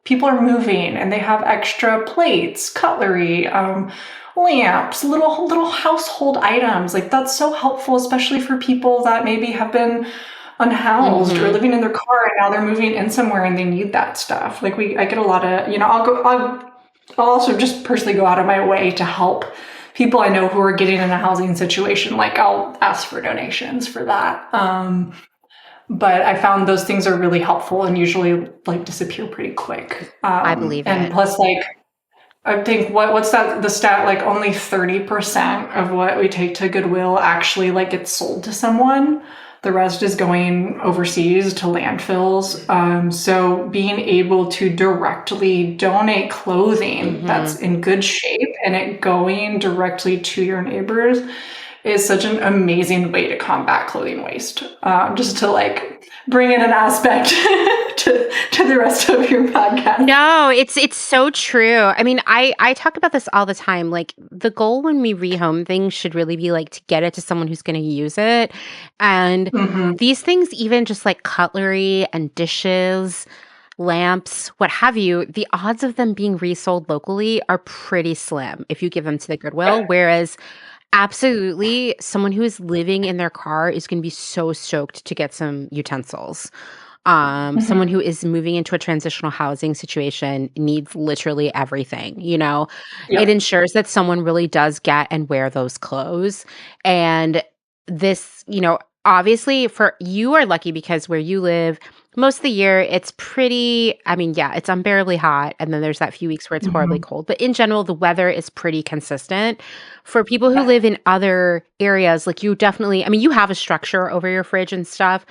Speaker 2: people are moving and they have extra plates, cutlery, lamps, little household items. That's so helpful, especially for people that maybe have been unhoused or living in their car, and now they're moving in somewhere and they need that stuff. I get a lot of, I'll also just personally go out of my way to help people I know who are getting in a housing situation. I'll ask for donations for that. But I found those things are really helpful and usually disappear pretty quick.
Speaker 1: I believe it.
Speaker 2: And plus I think what's that, the stat, only 30% of what we take to Goodwill actually gets sold to someone. The rest is going overseas to landfills. So being able to directly donate clothing that's in good shape and it going directly to your neighbors is such an amazing way to combat clothing waste. Just to like bring in an aspect to the rest of your podcast.
Speaker 1: No, it's so true. I mean, I talk about this all the time. Like the goal when we rehome things should really be like to get it to someone who's going to use it. And these things, even just like cutlery and dishes, lamps, what have you, the odds of them being resold locally are pretty slim if you give them to the Goodwill. Whereas absolutely, someone who is living in their car is going to be so stoked to get some utensils. Someone who is moving into a transitional housing situation needs literally everything, you know?
Speaker 2: Yeah.
Speaker 1: It ensures that someone really does get and wear those clothes. And this, you know, obviously for you are lucky because where you live, most of the year it's pretty, I mean, yeah, it's unbearably hot. And then there's that few weeks where it's horribly cold. But in general, the weather is pretty consistent. For people who live in other areas, like you definitely, I mean, you have a structure over your fridge and stuff.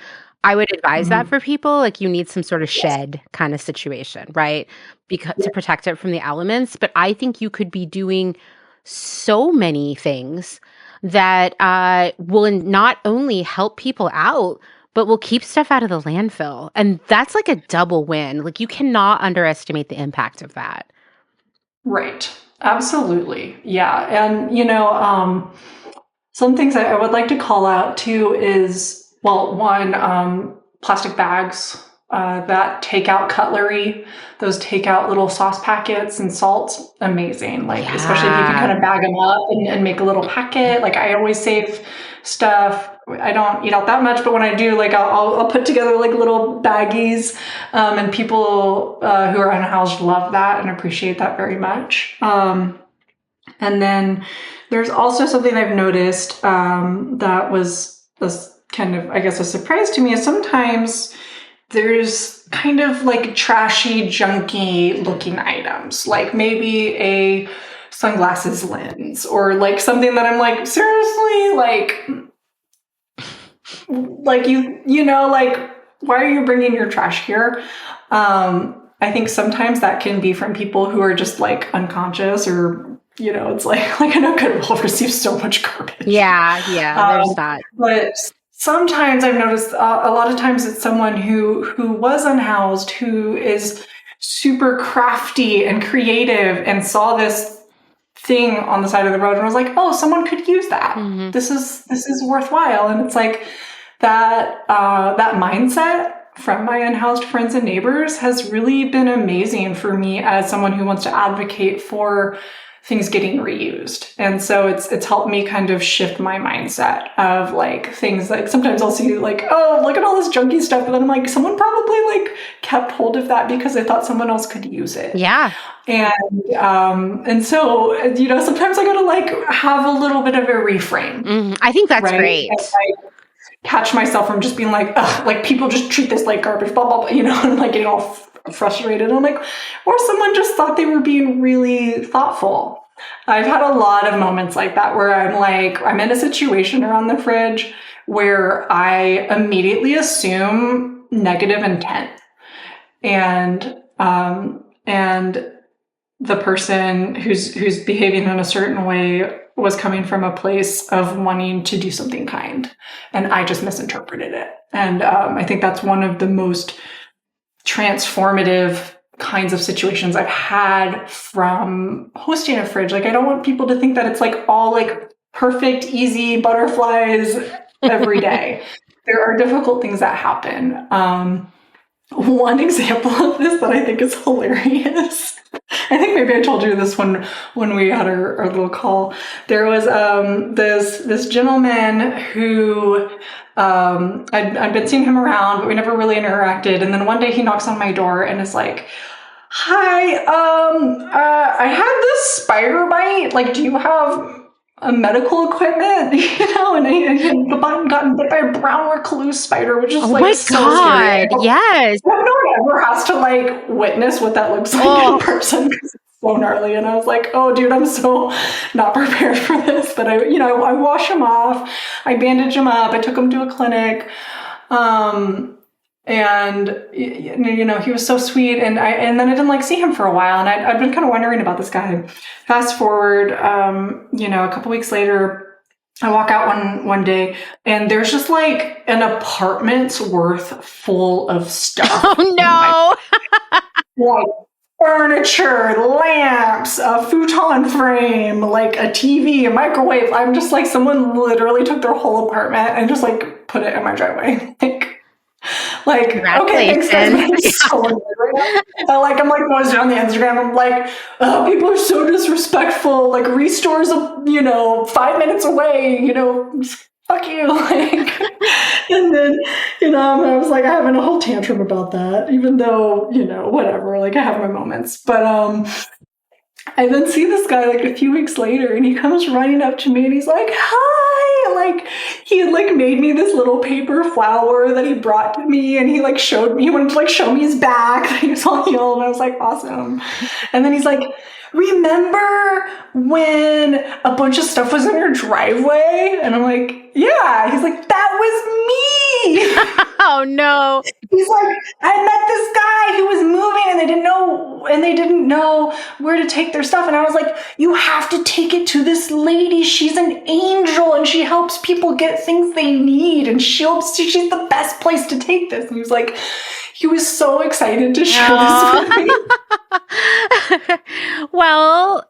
Speaker 1: I would advise that for people. Like you need some sort of shed kind of situation, right? Because to protect it from the elements. But I think you could be doing so many things that will not only help people out, but will keep stuff out of the landfill. And that's like a double win. Like you cannot underestimate the impact of that.
Speaker 2: Right. Absolutely. Yeah. And, you know, some things I would like to call out too is, well, one, plastic bags, that takeout cutlery, those takeout little sauce packets and salt, amazing. Like, especially if you can kind of bag them up and make a little packet. Like I always save stuff. I don't eat out that much, but when I do, like I'll put together like little baggies, and people who are unhoused love that and appreciate that very much. And then there's also something I've noticed that was kind of, I guess, a surprise to me is sometimes there's kind of like trashy, junky looking items, like maybe a sunglasses lens or like something that I'm like, seriously, like you know, like, why are you bringing your trash here? I think sometimes that can be from people who are just like unconscious or, you know, it's like I know Goodwill receives so much garbage.
Speaker 1: Yeah, there's that.
Speaker 2: But sometimes I've noticed a lot of times it's someone who was unhoused, who is super crafty and creative and saw this thing on the side of the road and was like, oh, someone could use that. This is worthwhile. And it's like that mindset from my unhoused friends and neighbors has really been amazing for me as someone who wants to advocate for things getting reused. And so it's helped me kind of shift my mindset of like things like sometimes I'll see like, oh, look at all this junky stuff. But then I'm like, someone probably like kept hold of that because they thought someone else could use it.
Speaker 1: Yeah.
Speaker 2: And so, you know, sometimes I gotta like have a little bit of a reframe.
Speaker 1: I think that's
Speaker 2: right?
Speaker 1: great.
Speaker 2: And I catch myself from just being like, ugh, like people just treat this like garbage, blah, blah, blah, you know, and like getting all frustrated. I'm like, or someone just thought they were being really thoughtful. I've had a lot of moments like that where I'm like, I'm in a situation around the fridge where I immediately assume negative intent. And the person who's behaving in a certain way was coming from a place of wanting to do something kind. And I just misinterpreted it. And I think that's one of the most transformative kinds of situations I've had from hosting a fridge. Like, I don't want people to think that it's like all like perfect, easy butterflies every day. There are difficult things that happen. One example of this that I think is hilarious. I think maybe I told you this one when we had our little call. There was this gentleman who I'd been seeing him around, but we never really interacted. And then one day he knocks on my door and is like, "Hi, I had this spider bite. Like, do you have a medical equipment?" You know, and I had gotten bit by a brown recluse spider, which is like so scary.
Speaker 1: Yes.
Speaker 2: No one ever has to like witness what that looks like in person. so gnarly. And I was like, oh, dude, I'm so not prepared for this. But I wash him off. I bandage him up. I took him to a clinic. And he was so sweet, and then I didn't see him for a while, and I'd been kind of wondering about this guy. Fast forward, a couple weeks later, I walk out one day, and there's just an apartment's worth full of stuff.
Speaker 1: Oh
Speaker 2: no! Furniture, lamps, a futon frame, a TV, a microwave. I'm just someone literally took their whole apartment and just put it in my driveway. Okay, thanks guys, but I'm so annoyed right now. I'm going down the Instagram, I'm people are so disrespectful, Restore's 5 minutes away, fuck you, and then, I was having a whole tantrum about that, even though, whatever, I have my moments, but, I then see this guy a few weeks later, and he comes running up to me and he's like, hi! He had made me this little paper flower that he brought to me, and he showed me, he wanted to show me his back that he was all healed, and I was awesome. And then he's like, remember when a bunch of stuff was in your driveway? And I'm like, yeah. He's like, that was me!
Speaker 1: Oh no.
Speaker 2: He's like, I met this guy who was moving and they didn't know where to take their stuff. And I was like, you have to take it to this lady. She's an angel and she helps people get things they need. And she's the best place to take this. And he was so excited to share this with me.
Speaker 1: Well,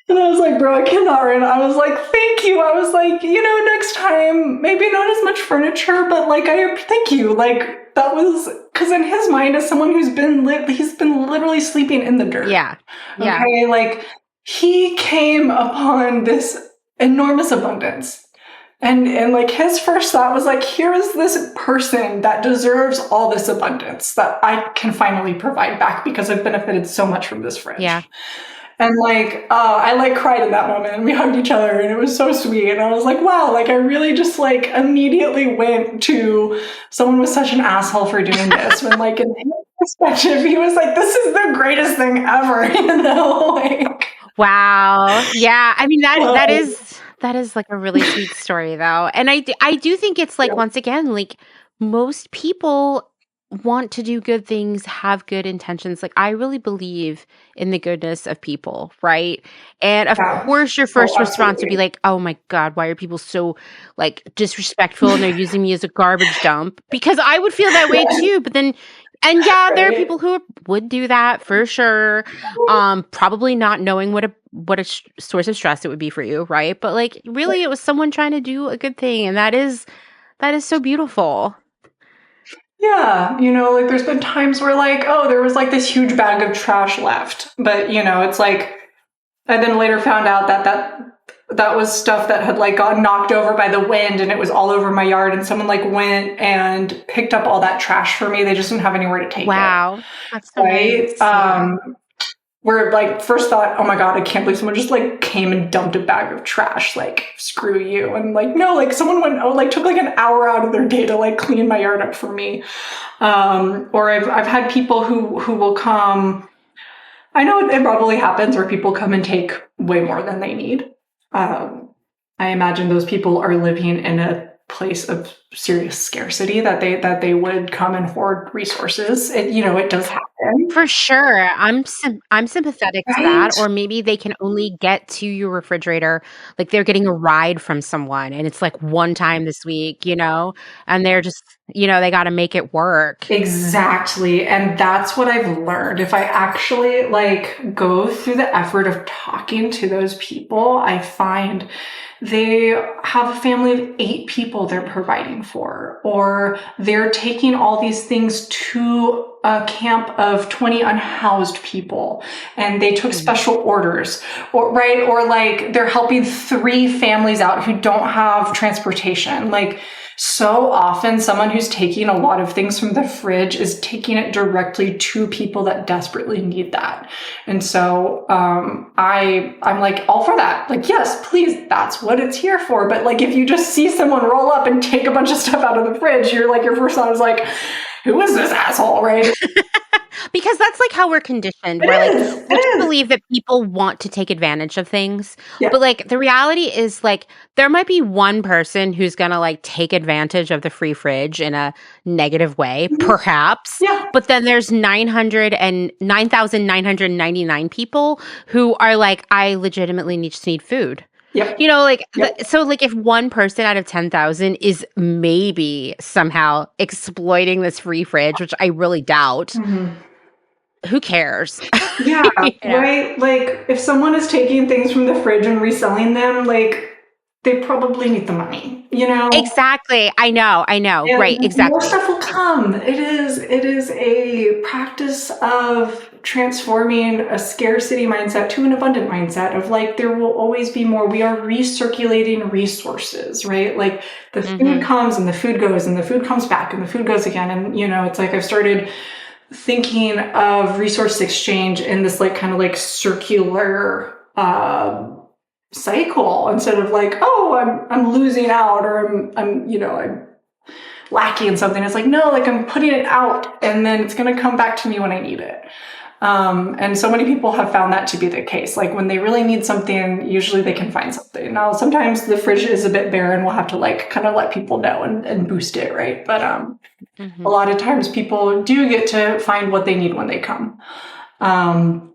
Speaker 2: and I was like, bro, I cannot right now. I was like, thank you. I was like, next time, maybe not as much furniture, but I thank you. That was, because in his mind, as someone who's he's been literally sleeping in the dirt.
Speaker 1: Yeah. Yeah.
Speaker 2: Okay. He came upon this enormous abundance. And his first thought was here is this person that deserves all this abundance that I can finally provide back because I've benefited so much from this fridge.
Speaker 1: Yeah.
Speaker 2: And I cried in that moment, and we hugged each other, and it was so sweet. And I was like, wow, I really just immediately went to someone was such an asshole for doing this. When in his perspective, he was this is the greatest thing ever,
Speaker 1: Wow. Yeah. I mean, that is a really sweet story though. And I do think it's once again, most people want to do good things, have good intentions. I really believe in the goodness of people, right? And of course your first response would be oh my God, why are people so disrespectful and they're using me as a garbage dump? Because I would feel that way too. But then, and yeah, there are people who would do that for sure. Probably not knowing what a source of stress it would be for you, right? But really it was someone trying to do a good thing, and that is so beautiful.
Speaker 2: Yeah, there's been times where there was this huge bag of trash left, but it's I then later found out that was stuff that had gotten knocked over by the wind, and it was all over my yard, and someone went and picked up all that trash for me. They just didn't have anywhere to take it.
Speaker 1: Wow, that's so nice.
Speaker 2: Where first thought, oh my God, I can't believe someone just came and dumped a bag of trash. Screw you. And no, someone went, took an hour out of their day to clean my yard up for me. Or I've had people who will come. I know it probably happens where people come and take way more than they need. I imagine those people are living in a place of serious scarcity that they would come and hoard resources. It does happen
Speaker 1: for sure. I'm sympathetic to that. Or maybe they can only get to your refrigerator they're getting a ride from someone, and it's one time this week, and they're just they got to make it work.
Speaker 2: Exactly. And that's what I've learned. If I actually go through the effort of talking to those people, I find they have a family of 8 people they're providing for, or they're taking all these things to a camp of 20 unhoused people, and they took special orders, or they're helping 3 families out who don't have transportation. So often someone who's taking a lot of things from the fridge is taking it directly to people that desperately need that. And so I'm all for that. Yes, please, that's what it's here for. But if you just see someone roll up and take a bunch of stuff out of the fridge, your first thought is who is this asshole, right?
Speaker 1: Because that's like how we're conditioned.
Speaker 2: It
Speaker 1: We're like,
Speaker 2: is.
Speaker 1: we
Speaker 2: It is.
Speaker 1: believe that people want to take advantage of things.
Speaker 2: Yeah.
Speaker 1: But like the reality is like there might be one person who's gonna like take advantage of the free fridge in a negative way,
Speaker 2: Mhm.
Speaker 1: perhaps.
Speaker 2: Yeah.
Speaker 1: But then there's 9,999 people who are like, I legitimately need food.
Speaker 2: Yep.
Speaker 1: You know, like,
Speaker 2: Yep.
Speaker 1: so like if one person out of 10,000 is maybe somehow exploiting this free fridge, which I really doubt,
Speaker 2: Mhm.
Speaker 1: who cares?
Speaker 2: Yeah,
Speaker 1: You know?
Speaker 2: right. Like if someone is taking things from the fridge and reselling them, like they probably need the money, you know?
Speaker 1: Exactly. I know. Right.
Speaker 2: And more
Speaker 1: Exactly.
Speaker 2: stuff will come. It is a practice of transforming a scarcity mindset to an abundant mindset of like there will always be more. We are recirculating resources, right? Like the food
Speaker 1: Mm-hmm.
Speaker 2: comes and the food goes and the food comes back and the food goes again. And you know, it's like I've started thinking of resource exchange in this like kind of like circular cycle instead of like, oh, I'm losing out or I'm lacking in something. It's like, no, like I'm putting it out and then it's going to come back to me when I need it. And so many people have found that to be the case. Like when they really need something, usually they can find something. Now, sometimes the fridge is a bit bare and we'll have to like kind of let people know and boost it, right? But
Speaker 1: Mm-hmm.
Speaker 2: a lot of times people do get to find what they need when they come. And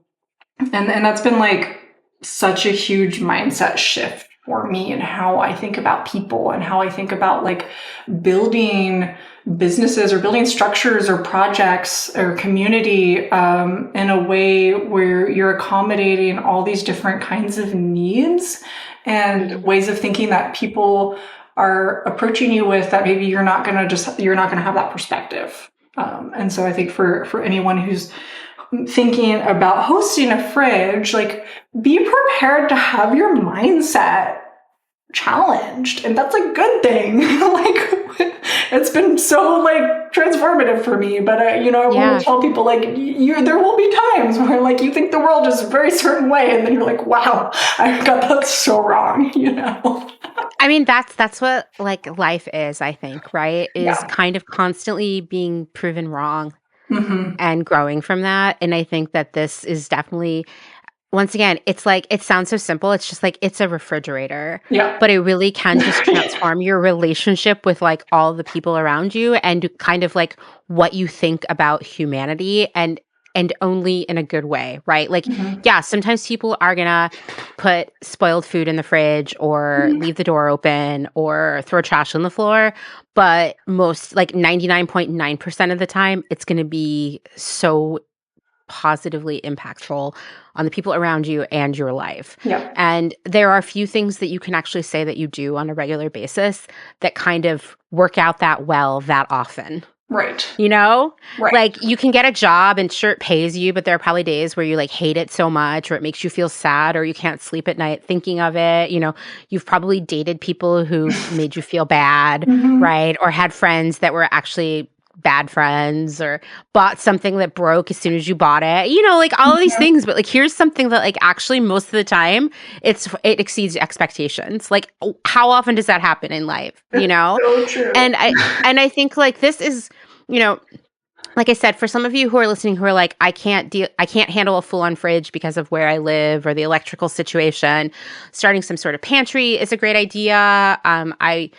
Speaker 2: that's been like such a huge mindset shift for me and how I think about people and how I think about like building businesses or building structures or projects or community in a way where you're accommodating all these different kinds of needs and ways of thinking that people are approaching you with that maybe you're not going to have that perspective. And so I think for anyone who's thinking about hosting a fridge, like be prepared to have your mindset challenged, and that's a good thing. Like it's been so like transformative for me. But I want to tell people like there will be times where like you think the world is a very certain way, and then you're like, wow, I got that so wrong.
Speaker 1: I mean, that's what like life is. I think, right? Is kind of constantly being proven wrong.
Speaker 2: Mm-hmm.
Speaker 1: And growing from that. And I think that this is definitely, once again, it's like, it sounds so simple. It's just like, it's a refrigerator.
Speaker 2: Yeah.
Speaker 1: But it really can just transform your relationship with like all the people around you and kind of like what you think about humanity and only in a good way, right? Like, yeah, sometimes people are gonna put spoiled food in the fridge or leave the door open or throw trash on the floor. But most, like 99.9% of the time, it's gonna be so positively impactful on the people around you and your life.
Speaker 2: Yeah.
Speaker 1: And there are a few things that you can actually say that you do on a regular basis that kind of work out that well that often.
Speaker 2: Right.
Speaker 1: You know?
Speaker 2: Right.
Speaker 1: Like you can get a job and sure it pays you, but there are probably days where you like hate it so much or it makes you feel sad or you can't sleep at night thinking of it. You know, you've probably dated people who made you feel bad, right? Or had friends that were actually bad friends or bought something that broke as soon as you bought it. You know, like all of these things, but like here's something that like actually most of the time it exceeds expectations. Like how often does that happen in life, you know?
Speaker 2: So true.
Speaker 1: And I think like this is, you know, like I said, for some of you who are listening who are like, I can't handle a full-on fridge because of where I live or the electrical situation, starting some sort of pantry is a great idea. I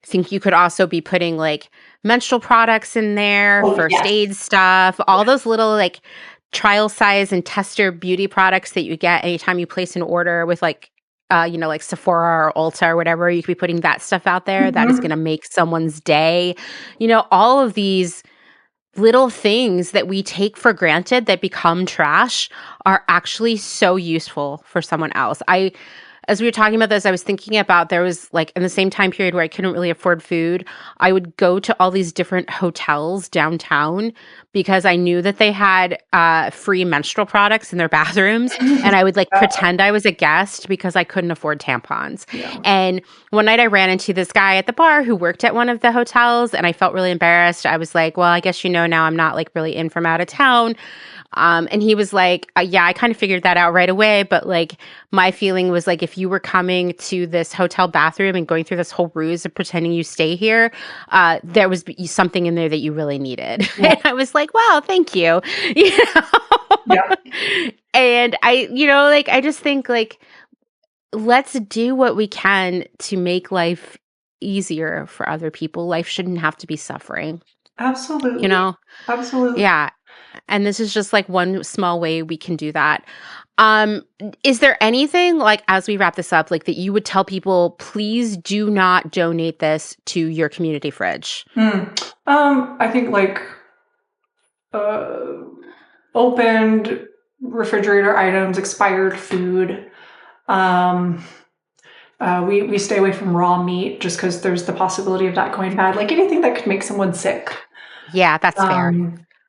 Speaker 1: think you could also be putting like menstrual products in there, first aid stuff, all those little like trial size and tester beauty products that you get anytime you place an order with like, like Sephora or Ulta or whatever. You could be putting that stuff out there. That is going to make someone's day. You know, all of these little things that we take for granted that become trash are actually so useful for someone else. As we were talking about this, I was thinking about there was like in the same time period where I couldn't really afford food, I would go to all these different hotels downtown, because I knew that they had free menstrual products in their bathrooms, and I would like pretend I was a guest because I couldn't afford tampons.
Speaker 2: Yeah.
Speaker 1: And one night I ran into this guy at the bar who worked at one of the hotels, and I felt really embarrassed. I was like, well, I guess now I'm not like really in from out of town. And he was like, yeah, I kind of figured that out right away. But like, my feeling was like, if you were coming to this hotel bathroom and going through this whole ruse of pretending you stay here, there was something in there that you really needed.
Speaker 2: Yeah.
Speaker 1: And I was like, wow, thank you.
Speaker 2: Yeah.
Speaker 1: And I just think like, let's do what we can to make life easier for other people. Life shouldn't have to be suffering.
Speaker 2: Absolutely. Absolutely.
Speaker 1: Yeah. And this is just like one small way we can do that. Is there anything like, as we wrap this up, like that you would tell people, please do not donate this to your community fridge?
Speaker 2: I think like opened refrigerator items, expired food. We stay away from raw meat just because there's the possibility of that going bad. Like anything that could make someone sick.
Speaker 1: Yeah, that's fair.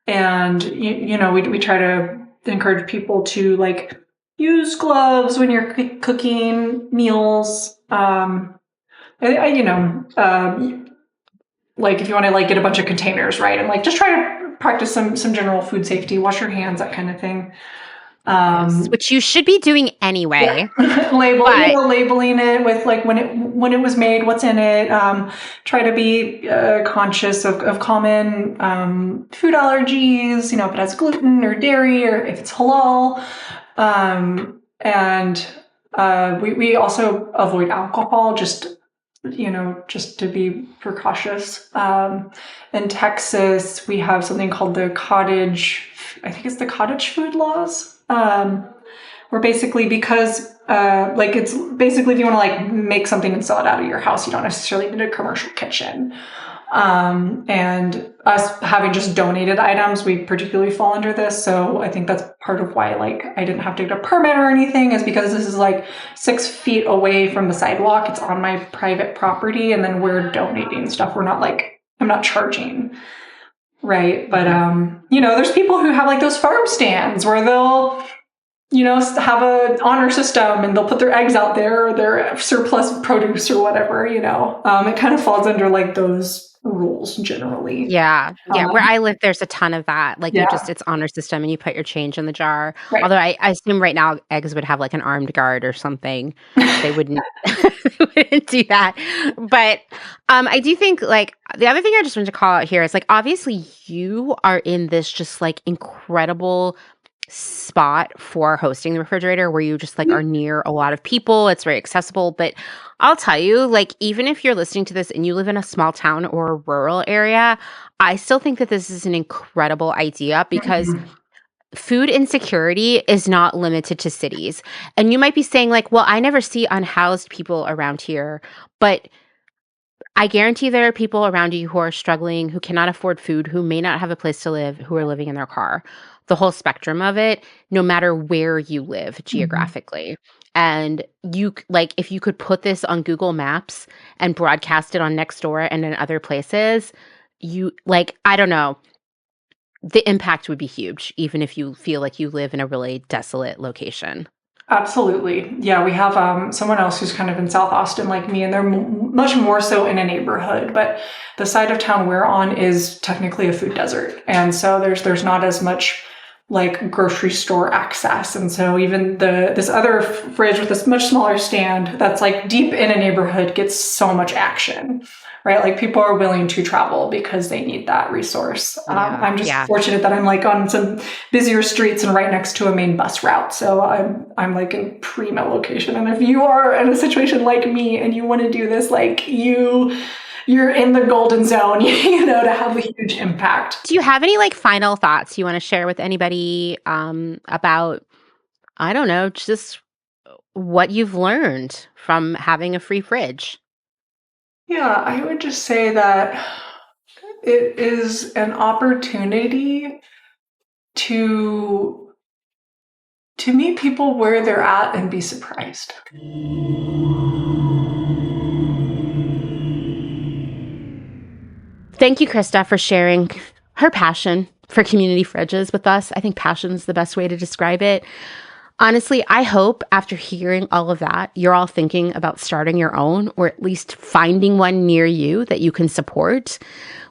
Speaker 2: And we try to encourage people to like use gloves when you're cooking meals. Like if you want to like get a bunch of containers, right, and like just try to practice some general food safety, wash your hands, that kind of thing.
Speaker 1: Yes, which you should be doing anyway.
Speaker 2: Yeah. Labeling it with like when it was made, what's in it. Try to be conscious of common food allergies. If it has gluten or dairy, or if it's halal. And we also avoid alcohol, just to be precautious. In Texas, we have something called the cottage food laws. Where basically, because it's basically if you want to like make something and sell it out of your house, you don't necessarily need a commercial kitchen. And us having just donated items, we particularly fall under this. So I think that's part of why like I didn't have to get a permit or anything, is because this is like 6 feet away from the sidewalk. It's on my private property, and then we're donating stuff. We're not like, I'm not charging. Right. But, there's people who have like those farm stands where they'll, have an honor system and they'll put their eggs out there, or their surplus produce or whatever, it kind of falls under like those rules generally.
Speaker 1: Yeah. Yeah. Where I live, there's a ton of that. Like it's honor system and you put your change in the jar. Right. Although I assume right now eggs would have like an armed guard or something. They wouldn't, wouldn't do that. But I do think like the other thing I just wanted to call out here is like, obviously you are in this just like incredible spot for hosting the refrigerator where you just like are near a lot of people. It's very accessible. But I'll tell you, like, even if you're listening to this and you live in a small town or a rural area, I still think that this is an incredible idea because food insecurity is not limited to cities. And you might be saying like, well, I never see unhoused people around here, but I guarantee there are people around you who are struggling, who cannot afford food, who may not have a place to live, who are living in their car. The whole spectrum of it, no matter where you live geographically. And you like, if you could put this on Google Maps and broadcast it on Nextdoor and in other places, you like, I don't know, the impact would be huge, even if you feel like you live in a really desolate location.
Speaker 2: Absolutely. Yeah, we have someone else who's kind of in South Austin like me, and they're much more so in a neighborhood, but the side of town we're on is technically a food desert. And so there's not as much like grocery store access. And so even this other fridge with this much smaller stand that's like deep in a neighborhood gets so much action, right? Like people are willing to travel because they need that resource. I'm just fortunate that I'm like on some busier streets and right next to a main bus route. So I'm like in primo location. And if you are in a situation like me and you want to do this, like you're in the golden zone, to have a huge impact.
Speaker 1: Do you have any like final thoughts you want to share with anybody about, I don't know, just what you've learned from having a free fridge?
Speaker 2: Yeah, I would just say that it is an opportunity to meet people where they're at and be surprised. Thank
Speaker 1: you, Christa, for sharing her passion for community fridges with us. I think passion's the best way to describe it. Honestly, I hope after hearing all of that, you're all thinking about starting your own, or at least finding one near you that you can support.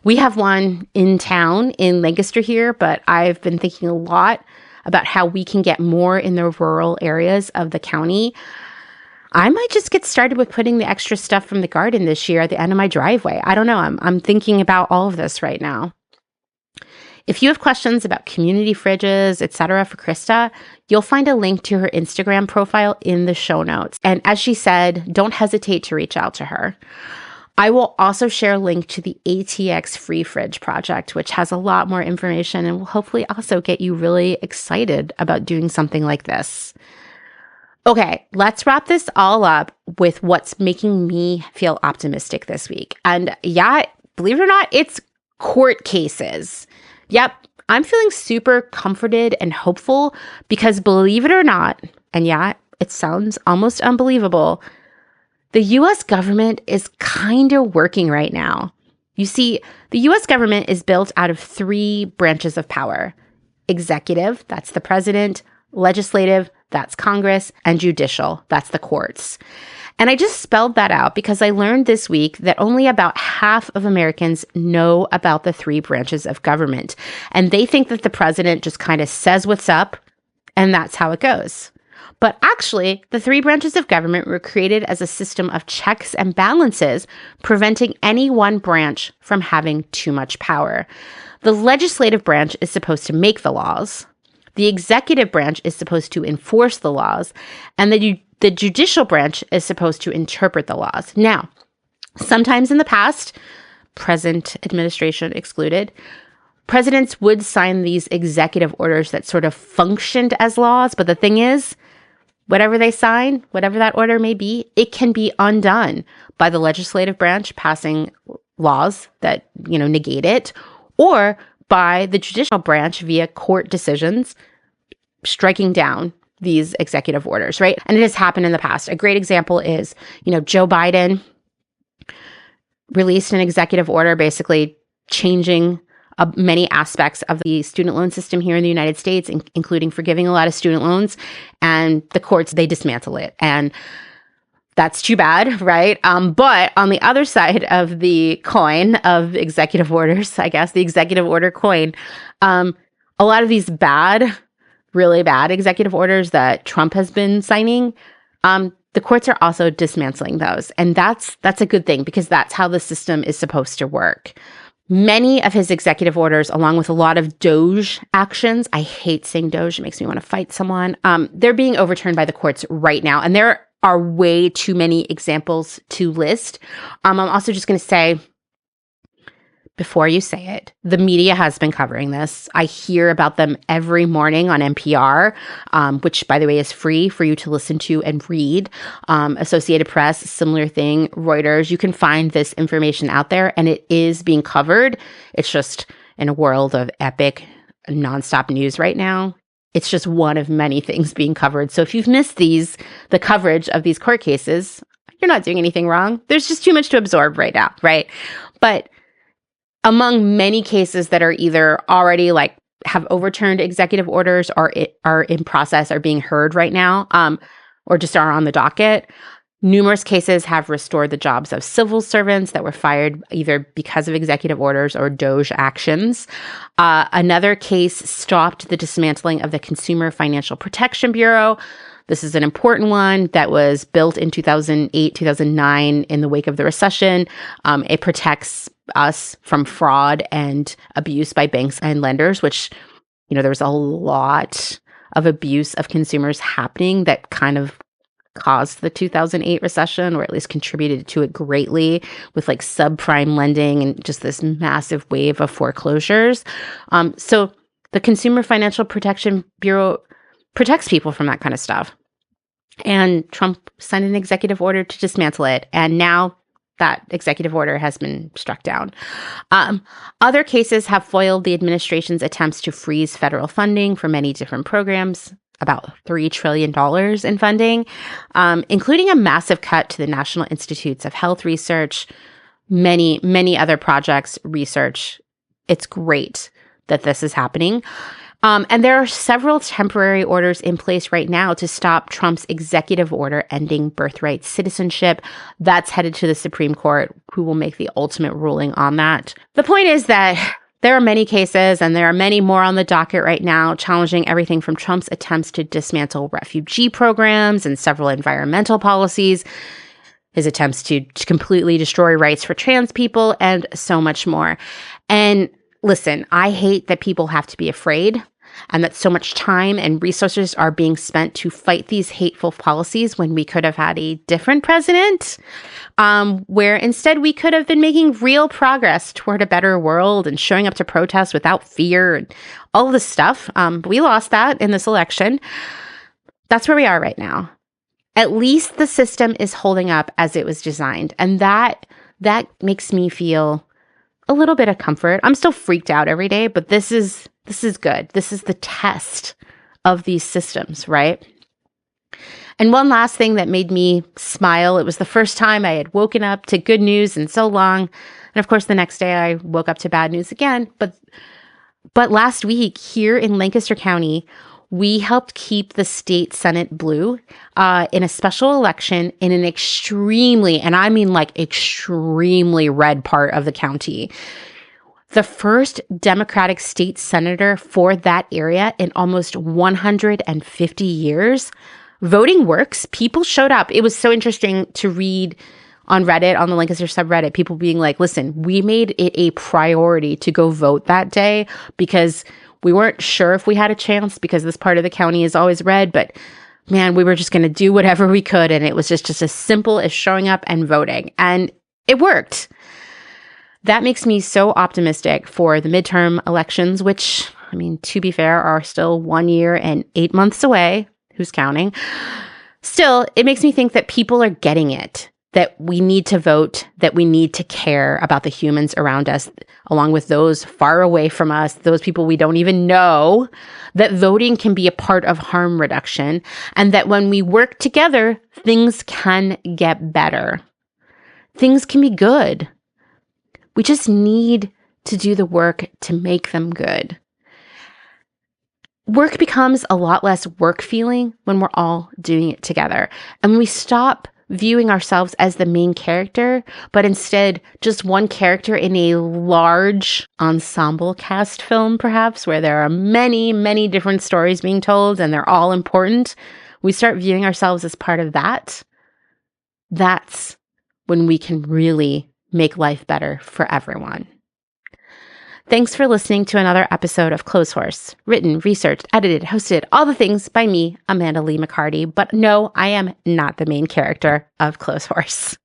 Speaker 1: We have one in town in Lancaster here, but I've been thinking a lot about how we can get more in the rural areas of the county. I might just get started with putting the extra stuff from the garden this year at the end of my driveway. I don't know. I'm thinking about all of this right now. If you have questions about community fridges, etc. for Christa, you'll find a link to her Instagram profile in the show notes. And as she said, don't hesitate to reach out to her. I will also share a link to the ATX Free Fridge project, which has a lot more information and will hopefully also get you really excited about doing something like this. Okay, let's wrap this all up with what's making me feel optimistic this week. And yeah, believe it or not, it's court cases. Yep, I'm feeling super comforted and hopeful because, believe it or not, and yeah, it sounds almost unbelievable, the U.S. government is kind of working right now. You see, the U.S. government is built out of 3 branches of power: executive, that's the president; legislative, that's Congress; and judicial, that's the courts. And I just spelled that out because I learned this week that only about half of Americans know about the 3 branches of government. And they think that the president just kind of says what's up, and that's how it goes. But actually, the 3 branches of government were created as a system of checks and balances, preventing any one branch from having too much power. The legislative branch is supposed to make the laws. The executive branch is supposed to enforce the laws, and the judicial branch is supposed to interpret the laws. Now, sometimes in the past, present administration excluded, presidents would sign these executive orders that sort of functioned as laws. But the thing is, whatever they sign, whatever that order may be, it can be undone by the legislative branch passing laws that, negate it, or by the judicial branch via court decisions striking down these executive orders, right? And it has happened in the past. A great example is, Joe Biden released an executive order basically changing many aspects of the student loan system here in the United States, including forgiving a lot of student loans. And the courts, they dismantle it. And that's too bad, right? But on the other side of the coin of executive orders, I guess, the executive order coin, a lot of these really bad executive orders that Trump has been signing, the courts are also dismantling those. And that's a good thing because that's how the system is supposed to work. Many of his executive orders, along with a lot of DOGE actions — I hate saying DOGE, it makes me want to fight someone — they're being overturned by the courts right now. And there are way too many examples to list. I'm also just going to say, before you say it, the media has been covering this. I hear about them every morning on NPR, which, by the way, is free for you to listen to and read. Associated Press, similar thing. Reuters, you can find this information out there, and it is being covered. It's just in a world of epic, nonstop news right now. It's just one of many things being covered. So if you've missed the coverage of these court cases, you're not doing anything wrong. There's just too much to absorb right now, right? But among many cases that are either already have overturned executive orders or are in process, are being heard right now, or just are on the docket, numerous cases have restored the jobs of civil servants that were fired either because of executive orders or DOGE actions. Another case stopped the dismantling of the Consumer Financial Protection Bureau. This is an important one that was built in 2008, 2009 in the wake of the recession. It protects us from fraud and abuse by banks and lenders, which, there was a lot of abuse of consumers happening that kind of caused the 2008 recession, or at least contributed to it greatly, with subprime lending and just this massive wave of foreclosures. So the Consumer Financial Protection Bureau protects people from that kind of stuff. And Trump signed an executive order to dismantle it. And now that executive order has been struck down. Other cases have foiled the administration's attempts to freeze federal funding for many different programs, about $3 trillion in funding, including a massive cut to the National Institutes of Health Research, many, many other projects, research. It's great that this is happening. And there are several temporary orders in place right now to stop Trump's executive order ending birthright citizenship. That's headed to the Supreme Court, who will make the ultimate ruling on that. The point is that there are many cases, and there are many more on the docket right now, challenging everything from Trump's attempts to dismantle refugee programs and several environmental policies, his attempts to completely destroy rights for trans people, and so much more. And listen, I hate that people have to be afraid and that so much time and resources are being spent to fight these hateful policies when we could have had a different president, where instead we could have been making real progress toward a better world and showing up to protest without fear and all of this stuff. But we lost that in this election. That's where we are right now. At least the system is holding up as it was designed. And that makes me feel a little bit of comfort. I'm still freaked out every day, but this is good. This is the test of these systems, right? And one last thing that made me smile, it was the first time I had woken up to good news in so long. And of course, the next day I woke up to bad news again. But last week here in Lancaster County, we helped keep the state Senate blue in a special election in an extremely, and I mean like extremely red part of the county. The first Democratic state senator for that area in almost 150 years. Voting works. People showed up. It was so interesting to read on Reddit, on the Lancaster subreddit, people being like, listen, we made it a priority to go vote that day because we weren't sure if we had a chance because this part of the county is always red, but man, we were just going to do whatever we could. And it was just as simple as showing up and voting. And it worked. That makes me so optimistic for the midterm elections, which, I mean, to be fair, are still 1 year and 8 months away. Who's counting? Still, it makes me think that people are getting it, that we need to vote, that we need to care about the humans around us, along with those far away from us, those people we don't even know, that voting can be a part of harm reduction, and that when we work together, things can get better. Things can be good. We just need to do the work to make them good. Work becomes a lot less work feeling when we're all doing it together. And when we stop viewing ourselves as the main character, but instead just one character in a large ensemble cast film, perhaps, where there are many, many different stories being told and they're all important, we start viewing ourselves as part of that. That's when we can really make life better for everyone. Thanks for listening to another episode of Clotheshorse, written, researched, edited, hosted, all the things by me, Amanda Lee McCarty. But no, I am not the main character of Clotheshorse.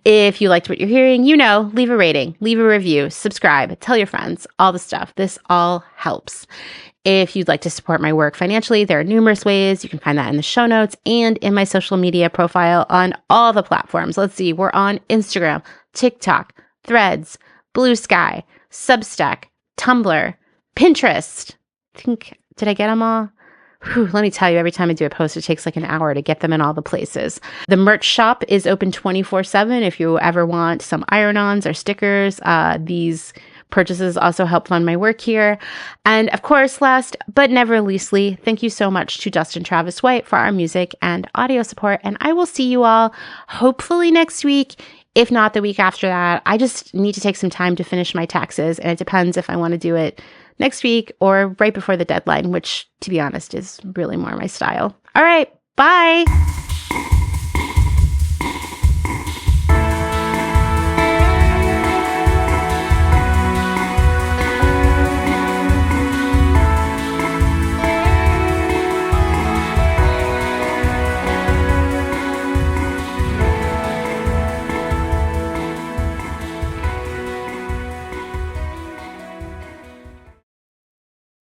Speaker 1: If you liked what you're hearing, leave a rating, leave a review, subscribe, tell your friends, all the stuff. This all helps. If you'd like to support my work financially, there are numerous ways. You can find that in the show notes and in my social media profile on all the platforms. Let's see, we're on Instagram, TikTok, Threads, Blue Sky, Substack, Tumblr, Pinterest. Did I get them all? Let me tell you, every time I do a post, it takes like an hour to get them in all the places. The merch shop is open 24/7 if you ever want some iron-ons or stickers. These purchases also help fund my work here. And of course, last but never leastly, thank you so much to Dustin Travis White for our music and audio support. And I will see you all hopefully next week. If not the week after that. I just need to take some time to finish my taxes, and it depends if I want to do it next week or right before the deadline, which, to be honest, is really more my style. All right, bye.